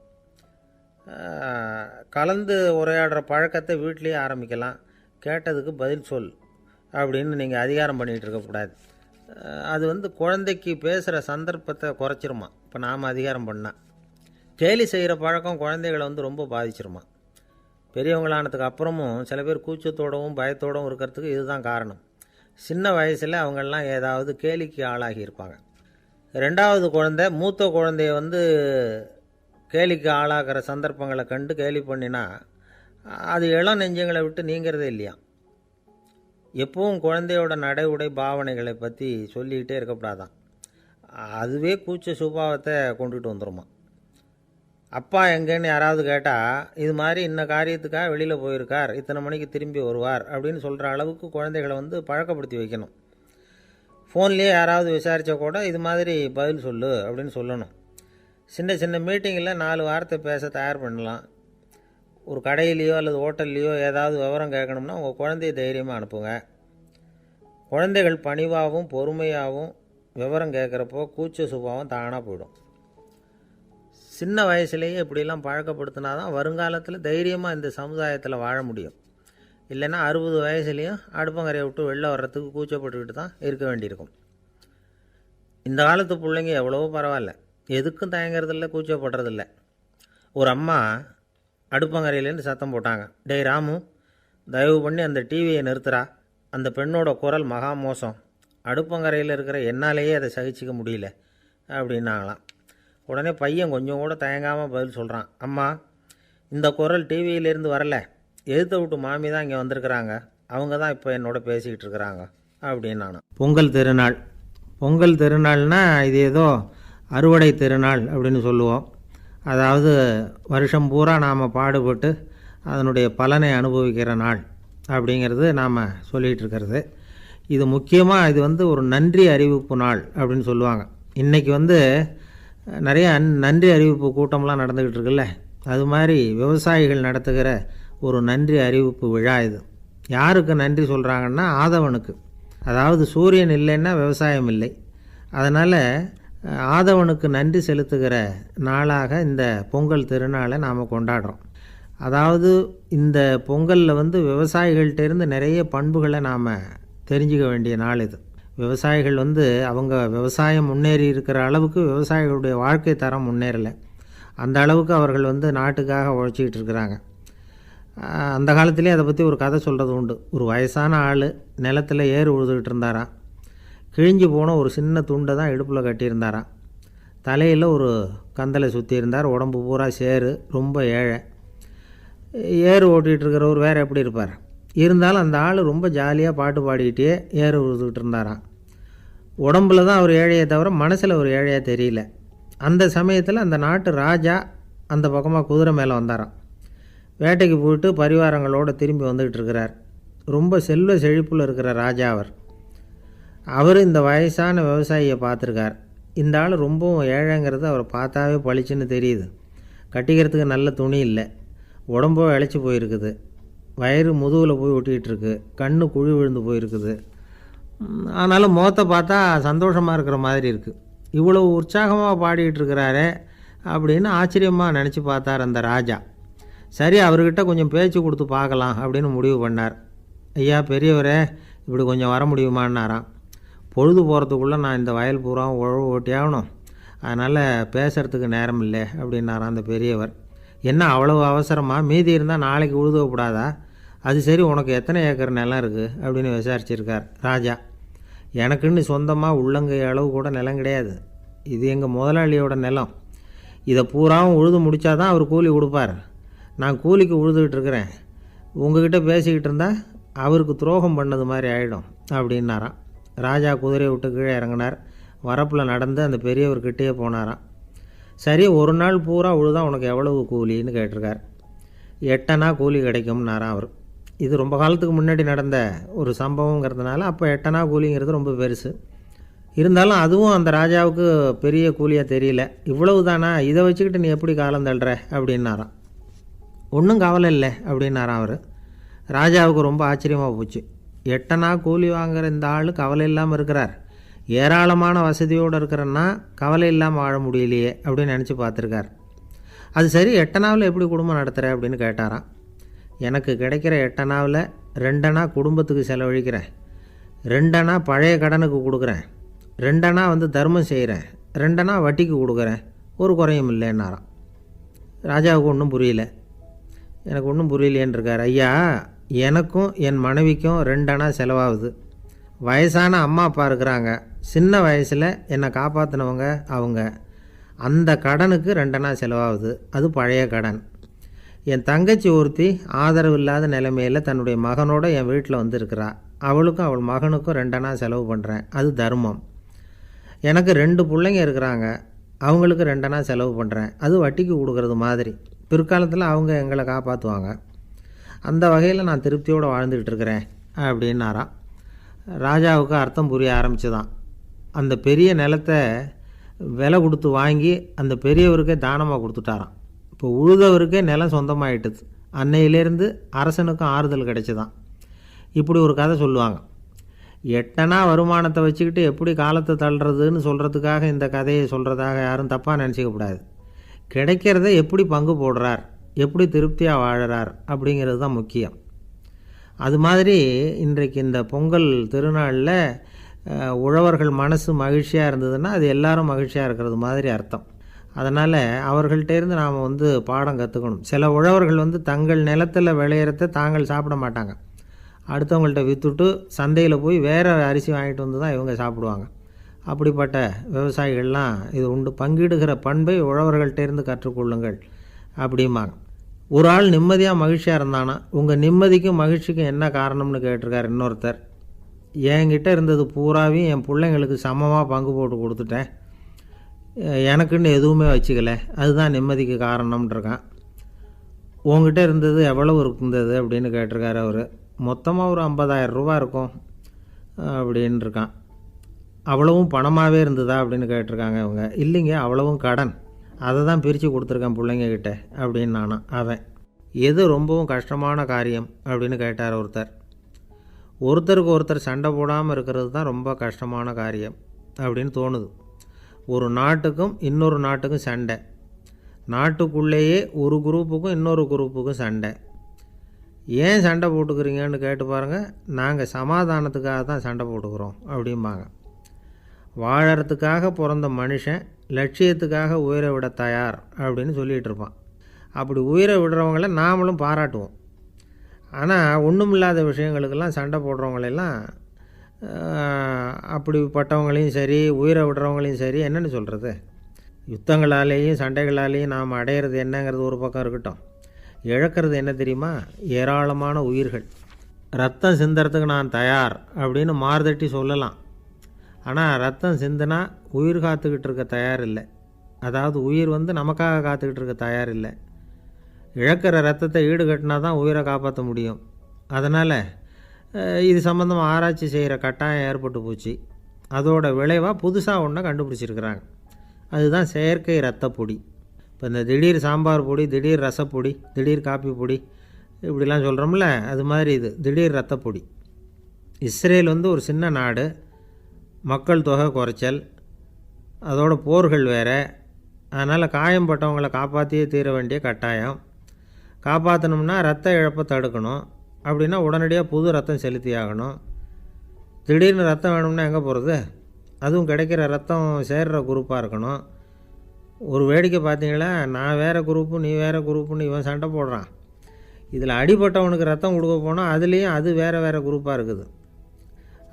கலந்து உரையாடுற பழக்கத்தை வீட்லேயே ஆரம்பிக்கலாம். கேட்டதுக்கு பதில் சொல் அப்படின்னு நீங்கள் அதிகாரம் பண்ணிகிட்டு இருக்கக்கூடாது. அது வந்து குழந்தைக்கு பேசுகிற சந்தர்ப்பத்தை குறைச்சிருமா. இப்போ நாம் அதிகாரம் பண்ணால் கேலி செய்கிற பழக்கம் குழந்தைகளை வந்து ரொம்ப பாதிச்சிருமா. பெரியவங்களானதுக்கு அப்புறமும் சில பேர் கூச்சத்தோடவும் பயத்தோடவும் இருக்கிறதுக்கு இதுதான் காரணம். சின்ன வயசில் அவங்கெல்லாம் ஏதாவது கேலிக்கு ஆளாகி இருப்பாங்க. 2வது குழந்தை மூத்த குழந்தைய வந்து கேலிக்கு ஆளாகிற சந்தர்ப்பங்களை கண்டு கேலி பண்ணினா அது இளம் நெஞ்சங்களை விட்டு நீங்கிறதே இல்லையா. எப்பவும் குழந்தையோட நடை உடை பாவனைகளை பற்றி சொல்லிக்கிட்டே இருக்கக்கூடாதான். அதுவே கூச்ச சுபாவத்தை கொண்டுட்டு வந்துடுமா. அப்பா எங்கேன்னு யாராவது கேட்டால் இது மாதிரி இன்ன காரியத்துக்காக வெளியில் போயிருக்கார், இத்தனை மணிக்கு திரும்பி வருவார் அப்படின்னு சொல்கிற அளவுக்கு குழந்தைகளை வந்து பழக்கப்படுத்தி வைக்கணும். ஃபோன்லேயே யாராவது விசாரித்தா கூட இது மாதிரி பதில் சொல்லு அப்படின்னு சொல்லணும். சின்ன சின்ன மீட்டிங்கில் 4 வார்த்தை பேச தயார் பண்ணலாம். ஒரு கடையிலையோ அல்லது ஹோட்டல்லையோ ஏதாவது விவரம் கேட்கணும்னா உங்கள் குழந்தைய தைரியமாக அனுப்புங்க. குழந்தைகள் பணிவாகவும் பொறுமையாகவும் விவரம் கேட்குறப்போ கூச்ச சுபாவம் தானாக போயிடும். சின்ன வயசுலேயே இப்படிலாம் பழக்கப்படுத்தினா தான் வருங்காலத்தில் தைரியமாக இந்த சமுதாயத்தில் வாழ முடியும். இல்லைன்னா 60 வயசுலேயும் அடுப்பங்கரையை விட்டு வெளில வர்றதுக்கு கூச்சப்பட்டுக்கிட்டு தான் இருக்க வேண்டியிருக்கும். இந்த காலத்து பிள்ளைங்க எவ்வளவோ பரவாயில்ல, எதுக்கும் தயங்குறதில்ல, கூச்சப்படுறதில்ல. ஒரு அம்மா அடுப்பங்கரையிலேருந்து சத்தம் போட்டாங்க, டேய் ராமு, தயவு பண்ணி அந்த டிவியை நிறுத்துறா, அந்த பெண்ணோட குரல் மகா மோசம், அடுப்பங்கரையில் இருக்கிற என்னாலேயே அதை சகிச்சிக்க முடியல அப்படின்னாங்களாம். உடனே பையன் கொஞ்சம் கூட தயங்காமல் பதில் சொல்கிறான், அம்மா இந்த குரல் டிவியிலேருந்து வரல, எதிர்த்த விட்டு மாமி தான் இங்கே வந்திருக்கிறாங்க, அவங்க தான் இப்போ என்னோட பேசிக்கிட்டு இருக்கிறாங்க அப்படின்னு. நான் பொங்கல் திருநாள், பொங்கல் திருநாள்னா இது ஏதோ அறுவடை திருநாள் அப்படின்னு சொல்லுவோம். அதாவது வருஷம் பூரா நாம் பாடுபட்டு அதனுடைய பலனை அனுபவிக்கிற நாள் அப்படிங்கிறது நாம் சொல்லிகிட்டு இருக்கிறது. இது முக்கியமாக இது வந்து ஒரு நன்றி அறிவிப்பு நாள் அப்படின்னு சொல்லுவாங்க. இன்றைக்கி வந்து நிறைய நன்றி அறிவிப்பு கூட்டம்லாம் நடந்துக்கிட்டு இருக்குல்ல, அது மாதிரி விவசாயிகள் நடத்துகிற ஒரு நன்றி அறிவிப்பு விழா இது. யாருக்கு நன்றி சொல்கிறாங்கன்னா ஆதவனுக்கு. அதாவது சூரியன் இல்லைன்னா விவசாயம் இல்லை. அதனால் ஆதவனுக்கு நன்றி செலுத்துகிற நாளாக இந்த பொங்கல் திருநாளை நாம் கொண்டாடுறோம். அதாவது இந்த பொங்கலில் வந்து விவசாயிகள்கிட்டேருந்து நிறைய பண்புகளை நாம் தெரிஞ்சுக்க வேண்டிய நாள் இது. விவசாயிகள் வந்து அவங்க விவசாயம் முன்னேறி இருக்கிற அளவுக்கு விவசாயிகளுடைய வாழ்க்கை தரம் முன்னேறலை. அந்த அளவுக்கு அவர்கள் வந்து நாட்டுக்காக உழைச்சிக்கிட்டு இருக்கிறாங்க. அந்த காலத்திலே அதை பற்றி ஒரு கதை சொல்கிறது உண்டு. ஒரு வயசான ஆள் நிலத்தில் ஏறு உழுதுகிட்டு இருந்தாராம். கிழிஞ்சு போன ஒரு சின்ன துண்டை தான் இடுப்பில் கட்டியிருந்தாராம். தலையில் ஒரு கந்தலை சுற்றி இருந்தார். உடம்பு பூரா சேரு, ரொம்ப ஏழை. ஏறு ஓட்டிகிட்டு இருக்கிறவர் வேறு எப்படி இருப்பார்? இருந்தாலும் அந்த ஆள் ரொம்ப ஜாலியாக பாட்டு பாடிக்கிட்டே ஏறு உழுதுகிட்டு இருந்தாராம். உடம்புல தான் அவர் ஏழையை தவிர மனசில் ஒரு ஏழையாக தெரியல. அந்த சமயத்தில் அந்த நாட்டு ராஜா அந்த பக்கமாக குதிரை மேலே வந்தாராம். வேட்டைக்கு போயிட்டு பரிவாரங்களோடு திரும்பி வந்துக்கிட்டு இருக்கிறார். ரொம்ப செல்வ செழிப்பில் இருக்கிற ராஜா அவர் இந்த வயசான விவசாயியை பார்த்துருக்கார். இந்த ஆள் ரொம்பவும் ஏழைங்கிறது அவரை பார்த்தாவே பளிச்சுன்னு தெரியுது. கட்டிக்கிறதுக்கு நல்ல துணி இல்லை, உடம்போ இழைச்சி போயிருக்குது, வயிறு முதுகில் போய் ஒட்டிகிட்டு இருக்கு, கண்ணு குழி விழுந்து போயிருக்குது. ஆனாலும் முகத்தை பார்த்தா சந்தோஷமாக இருக்கிற மாதிரி இருக்குது. இவ்வளோ உற்சாகமாக பாடிக்கிட்டு இருக்கிறாரே அப்படின்னு ஆச்சரியமாக நினச்சி பார்த்தார் அந்த ராஜா. சரி, அவர்கிட்ட கொஞ்சம் பேச்சு கொடுத்து பார்க்கலாம் அப்படின்னு முடிவு பண்ணார். ஐயா பெரியவரே, இப்படி கொஞ்சம் வர முடியுமான்னாராம். பொழுது போகிறதுக்குள்ளே நான் இந்த வயல் பூரா உழவு ஓட்டி ஆகணும், அதனால் பேசுகிறதுக்கு நேரம் இல்லை அப்படின்னாராம் அந்த பெரியவர். என்ன அவ்வளவு அவசரமாக? மீதி இருந்தால் நாளைக்கு உழுதக்கூடாதா? அது சரி, உனக்கு எத்தனை ஏக்கர் நிலம் இருக்குது அப்படின்னு விசாரிச்சிருக்கார் ராஜா. எனக்குன்னு சொந்தமாக உள்ளங்கை அளவு கூட நிலம் கிடையாது. இது எங்கள் முதலாளியோட நிலம். இதை பூராவும் உழுது முடித்தாதான் அவர் கூலி கொடுப்பார். நான் கூலிக்கு உழுதுகிட்டு இருக்கிறேன். உங்ககிட்ட பேசிக்கிட்டு இருந்தால் அவருக்கு துரோகம் பண்ணது மாதிரி ஆகிடும் அப்படின்னாராம். ராஜா குதிரையை விட்டு கீழே இறங்கினார். வரப்பில் நடந்து அந்த பெரியவர்கிட்டே போனாராம். சரி, ஒரு நாள் பூரா உழுதா உனக்கு எவ்வளவு கூலின்னு கேட்டிருக்கார். 8 அணா கூலி கிடைக்கும்னாராம் அவர். இது ரொம்ப காலத்துக்கு முன்னாடி நடந்த ஒரு சம்பவங்கிறதுனால அப்போ 8 அணா கூலிங்கிறது ரொம்ப பெருசு. இருந்தாலும் அதுவும் அந்த ராஜாவுக்கு பெரிய கூலியாக தெரியல. இவ்வளவு தானா, இதை வச்சுக்கிட்டு நீ எப்படி காலம் தள்ளுற அப்படின்னாராம். ஒன்றும் கவலை இல்லை அப்படின்னாராம் அவர். ராஜாவுக்கு ரொம்ப ஆச்சரியமாக போச்சு. 8 அணா கூலி வாங்குகிற இந்த ஆள் கவலை இல்லாமல் இருக்கிறார், ஏராளமான வசதியோடு இருக்கிறன்னா கவலை இல்லாமல் வாழ முடியலையே அப்படின்னு நினச்சி பார்த்துருக்கார். அது சரி, 8 அணாவில் எப்படி குடும்பம் நடத்துகிற அப்படின்னு கேட்டாராம். எனக்கு கிடைக்கிற 8 அணாவில் 2 அணா குடும்பத்துக்கு செலவழிக்கிறேன், 2 அணா பழைய கடனுக்கு கொடுக்குறேன், 2 அணா தர்மம் செய்கிறேன், 2 அணா வட்டிக்கு கொடுக்குறேன், ஒரு குறையும் இல்லைன்னாராம். ராஜாவுக்கு ஒன்றும் புரியல. எனக்கு ஒன்றும் புரியலையேன்னு இருக்கார். ஐயா, எனக்கும் என் மனைவிக்கும் 2 அணா செலவாகுது. வயசான அம்மா அப்பா இருக்கிறாங்க, சின்ன வயசில் என்னை காப்பாற்றினவங்க அவங்க. அந்த கடனுக்கு 2 அணா செலவாகுது, அது பழைய கடன். என் தங்கச்சி ஒருத்தி ஆதரவு இல்லாத நிலைமையில் தன்னுடைய மகனோட என் வீட்டில் இருக்கிறா. அவளுக்கும் அவள் மகனுக்கும் 2 அணா செலவு பண்ணுறேன், அது தர்மம். எனக்கு 2 பிள்ளைங்க இருக்கிறாங்க, அவங்களுக்கு 2 அணா செலவு பண்ணுறேன், அது வட்டிக்கு கொடுக்கறது மாதிரி. பிற்காலத்தில் அவங்க எங்களை காப்பாற்றுவாங்க. அந்த வகையில் நான் திருப்தியோடு வாழ்ந்துக்கிட்டு இருக்கிறேன் அப்படின்னாராம். ராஜாவுக்கு அர்த்தம் புரிய ஆரம்பிச்சுதான். அந்த பெரிய நிலத்தை விலை கொடுத்து வாங்கி அந்த பெரியவருக்கே தானமாக கொடுத்துட்டாராம். இப்போ உழுதவருக்கே நிலம் சொந்தமாகிட்டுது. அன்னையிலேருந்து அரசனுக்கும் ஆறுதல் கிடைச்சிதான். இப்படி ஒரு கதை சொல்லுவாங்க. 8 அணா வருமானத்தை வச்சுக்கிட்டு எப்படி காலத்தை தள்ளுறதுன்னு சொல்கிறதுக்காக இந்த கதையை சொல்கிறதாக யாரும் தப்பாக நினச்சிக்கக்கூடாது. கிடைக்கிறத எப்படி பங்கு போடுறார், எப்படி திருப்தியாக வாழறார் அப்படிங்கிறது தான் முக்கியம். அது மாதிரி இன்றைக்கு இந்த பொங்கல் திருநாளில் உழவர்கள் மனசு மகிழ்ச்சியாக இருந்ததுன்னா அது எல்லாரும் மகிழ்ச்சியாக இருக்கிறது மாதிரி அர்த்தம். அதனால் அவர்கள்ட்டேருந்து நாம் பாடம் கற்றுக்கணும். சில உழவர்கள் தங்கள் நிலத்தில் விளையிறத தாங்கள் சாப்பிட மாட்டாங்க, அடுத்தவங்கள்ட்ட விற்றுட்டு சந்தையில் போய் வேறு அரிசி வாங்கிட்டு தான் இவங்க சாப்பிடுவாங்க. அப்படிப்பட்ட விவசாயிகள்லாம் இது உண்டு. பங்கிடுகிற பண்பை உழவர்கள்ட்டேருந்து கற்றுக்கொள்ளுங்கள் அப்படிம்பாங்க. ஒரு ஆள் நிம்மதியாக மகிழ்ச்சியாக இருந்தானா, உங்கள் நிம்மதிக்கும் மகிழ்ச்சிக்கும் என்ன காரணம்னு கேட்டிருக்கார் இன்னொருத்தர். என்கிட்ட இருந்தது பூராவையும் என் பிள்ளைங்களுக்கு சமமாக பங்கு போட்டு கொடுத்துட்டேன், எனக்குன்னு எதுவுமே வச்சுக்கல, அதுதான் நிம்மதிக்கு காரணம்ன்றிருக்கான். உங்ககிட்ட இருந்தது எவ்வளவு இருந்தது அப்படின்னு கேட்டிருக்காரு அவர். மொத்தமாக ஒரு 50,000 ரூபா இருக்கும் அப்படின்னு இருக்கான். அவ்வளவும் பணமாகவே இருந்ததா அப்படின்னு கேட்டிருக்காங்க அவங்க. இல்லைங்க, அவ்வளவும் கடன், அதை தான் பிரித்து கொடுத்துருக்கேன் பிள்ளைங்கக்கிட்ட அப்படின்னு நானும். அவன் எது ரொம்பவும் கஷ்டமான காரியம் அப்படின்னு கேட்டார் ஒருத்தர். ஒருத்தருக்கு ஒருத்தர் சண்டை போடாமல் இருக்கிறது தான் ரொம்ப கஷ்டமான காரியம் அப்படின்னு தோணுது. ஒரு நாட்டுக்கும் இன்னொரு நாட்டுக்கும் சண்டை, நாட்டுக்குள்ளேயே ஒரு குரூப்புக்கும் இன்னொரு குரூப்புக்கும் சண்டை. ஏன் சண்டை போட்டுக்கிறீங்கன்னு கேட்டு பாருங்கள். நாங்கள் சமாதானத்துக்காக தான் சண்டை போட்டுக்கிறோம் அப்படிம்பாங்க. வாழறதுக்காக பிறந்த மனுஷன் லட்சியத்துக்காக உயிரை விட தயார் அப்படின்னு சொல்லிகிட்டு இருப்பான். அப்படி உயிரை விடுறவங்கள நாமளும் பாராட்டுவோம். ஆனால் ஒன்றும் இல்லாத விஷயங்களுக்கெல்லாம் சண்டை போடுறவங்களெல்லாம், அப்படிப்பட்டவங்களையும் சரி உயிரை விடுறவங்களையும் சரி என்னென்னு சொல்கிறது. யுத்தங்களாலேயும் சண்டைகளாலேயும் நாம் அடையிறது என்னங்கிறது ஒரு பக்கம் இருக்கட்டும், இழக்கிறது என்ன தெரியுமா? ஏராளமான உயிர்கள். ரத்தம் சிந்துறதுக்கு நான் தயார் அப்படின்னு மார்தட்டி சொல்லலாம், ஆனால் ரத்தம் சிந்துனா உயிர் காத்துக்கிட்டு இருக்க தயார் இல்லை. அதாவது உயிர் நமக்காக காத்துக்கிட்டு இருக்க தயார் இல்லை. இழக்கிற ரத்தத்தை ஈடுகட்டினா தான் உயிரை காப்பாற்ற முடியும். அதனால் இது சம்மந்தமாக ஆராய்ச்சி செய்கிற கட்டாயம் ஏற்பட்டு போச்சு. அதோட விளைவாக புதுசாக ஒன்றை கண்டுபிடிச்சிருக்கிறாங்க. அதுதான் செயற்கை ரத்த பொடி. இப்போ இந்த திடீர் சாம்பார் பொடி, திடீர் ரசப்பொடி, திடீர் காப்பி பொடி இப்படிலாம் சொல்கிறோம்ல, அது மாதிரி இது திடீர் ரத்த பொடி. இஸ்ரேல் ஒரு சின்ன நாடு, மக்கள் தொகை குறைச்சல், அதோட போர்கள் வேறு. அதனால் காயம்பட்டவங்களை காப்பாற்றியே தீர வேண்டிய கட்டாயம். காப்பாற்றணும்னா ரத்த இழப்பை தடுக்கணும். அப்படின்னா உடனடியாக புது ரத்தம் செலுத்தி ஆகணும். திடீர்னு ரத்தம் வேணும்னா எங்கே போகிறது? அதுவும் கிடைக்கிற ரத்தம் சேர்கிற குரூப்பாக இருக்கணும். ஒரு வேடிக்கை பார்த்தீங்களா, நான் வேறு குரூப்பு நீ வேறு குரூப்புன்னு இவன் சண்டை போடுறான். இதில் அடிபட்டவனுக்கு ரத்தம் கொடுக்க போனால் அதுலேயும் அது வேறு வேறு குரூப்பாக இருக்குது.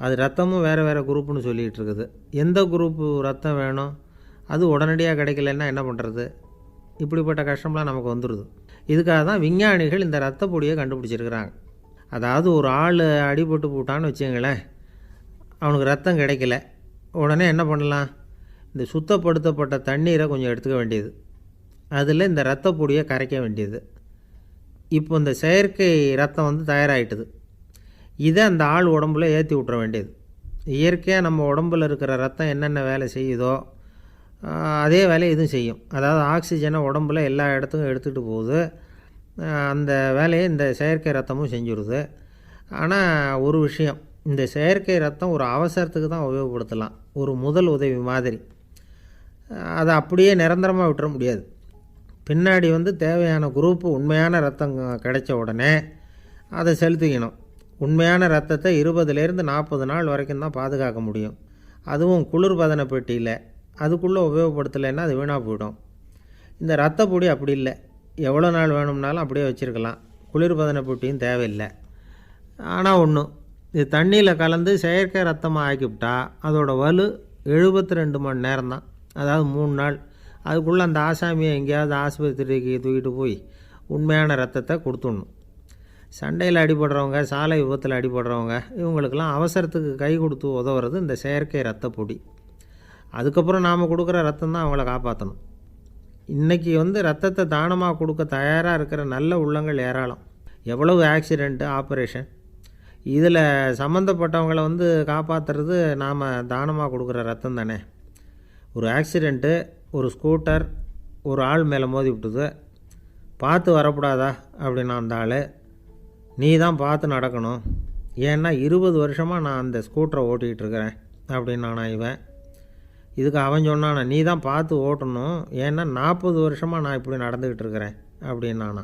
அது ரத்தமும் வேறு வேறு குரூப்புன்னு சொல்லிகிட்டு இருக்குது. எந்த குரூப்பு ரத்தம் வேணும், அது உடனடியாக கிடைக்கலன்னா என்ன பண்ணுறது? இப்படிப்பட்ட கஷ்டம்லாம் நமக்கு வந்துடுது. இதுக்காக தான் விஞ்ஞானிகள் இந்த ரத்த பொடியை கண்டுபிடிச்சிருக்கிறாங்க. அதாவது ஒரு ஆள் அடிபட்டு போட்டான்னு வச்சுங்களேன், அவனுக்கு ரத்தம் கிடைக்கல. உடனே என்ன பண்ணலாம்? இந்த சுத்தப்படுத்தப்பட்ட தண்ணீரை கொஞ்சம் எடுத்துக்க வேண்டியது, அதில் இந்த ரத்த பொடியை கரைக்க வேண்டியது. இப்போ இந்த செயற்கை ரத்தம் தயாராகிட்டுது. இதை அந்த ஆள் உடம்புல ஏற்றி விட்டுற வேண்டியது. இயற்கையாக நம்ம உடம்பில் இருக்கிற ரத்தம் என்னென்ன வேலை செய்யுதோ அதே வேலையை இதுவும் செய்யும். அதாவது ஆக்சிஜனை உடம்புல எல்லா இடத்துக்கும் எடுத்துகிட்டு போகுது. அந்த வேலையை இந்த செயற்கை ரத்தமும் செஞ்சுடுது. ஆனால் ஒரு விஷயம், இந்த செயற்கை ரத்தம் ஒரு அவசரத்துக்கு தான் உபயோகப்படுத்தலாம், ஒரு முதல் உதவி மாதிரி. அதை அப்படியே நிரந்தரமாக விட்டுற முடியாது. பின்னாடி தேவையான குரூப்பு உண்மையான ரத்தம் கிடைச்ச உடனே அதை செலுத்திக்கணும். உண்மையான ரத்தத்தை 20லேருந்து 40 நாள் வரைக்கும் தான் பாதுகாக்க முடியும். அதுவும் குளிர்பதன பெட்டியில். அதுக்குள்ளே உபயோகப்படுத்தலைன்னா அது வீணாக போயிடும். இந்த ரத்த பொடி அப்படி இல்லை, எவ்வளோ நாள் வேணும்னாலும் அப்படியே வச்சுருக்கலாம். குளிர்பதன பெட்டியும் தேவையில்லை. ஆனால் ஒன்று, இது தண்ணியில் கலந்து செயற்கை ரத்தமாக ஆக்கிவிட்டா அதோட வலு 72 மணி நேரம் தான். அதாவது 3 நாள். அதுக்குள்ளே அந்த ஆசாமியை எங்கேயாவது ஆஸ்பத்திரிக்கு தூக்கிட்டு போய் உண்மையான ரத்தத்தை கொடுத்துடணும். சண்டையில் அடிபடுறவங்க, சாலை விபத்தில் அடிபடுறவங்க, இவங்களுக்கெல்லாம் அவசரத்துக்கு கை கொடுத்து உதவுறது இந்த செயற்கை ரத்த பொடி. அதுக்கப்புறம் நாம் கொடுக்குற ரத்தம் தான் அவங்கள காப்பாற்றணும். இன்றைக்கி ரத்தத்தை தானமாக கொடுக்க தயாராக இருக்கிற நல்ல உள்ளங்கள் ஏராளம். எவ்வளவு ஆக்சிடெண்ட்டு, ஆப்ரேஷன், இதில் சம்மந்தப்பட்டவங்களை காப்பாற்றுறது நாம் தானமாக கொடுக்குற ரத்தம் தானே. ஒரு ஆக்சிடெண்ட்டு, ஒரு ஸ்கூட்டர் ஒரு ஆள் மேலே மோதி விட்டுது. பார்த்து வரக்கூடாதா அப்படின்னா அந்த ஆள், நீ தான் பார்த்து நடக்கணும், ஏன்னா 20 வருஷமாக நான் அந்த ஸ்கூட்டரை ஓட்டிகிட்டு இருக்கிறேன் அப்படின்னானா இவன். இதுக்கு அவன் சொன்னானா, நீ தான் பார்த்து ஓட்டணும், ஏன்னா 40 வருஷமாக நான் இப்படி நடந்துக்கிட்டு இருக்கிறேன் அப்படின்னானா.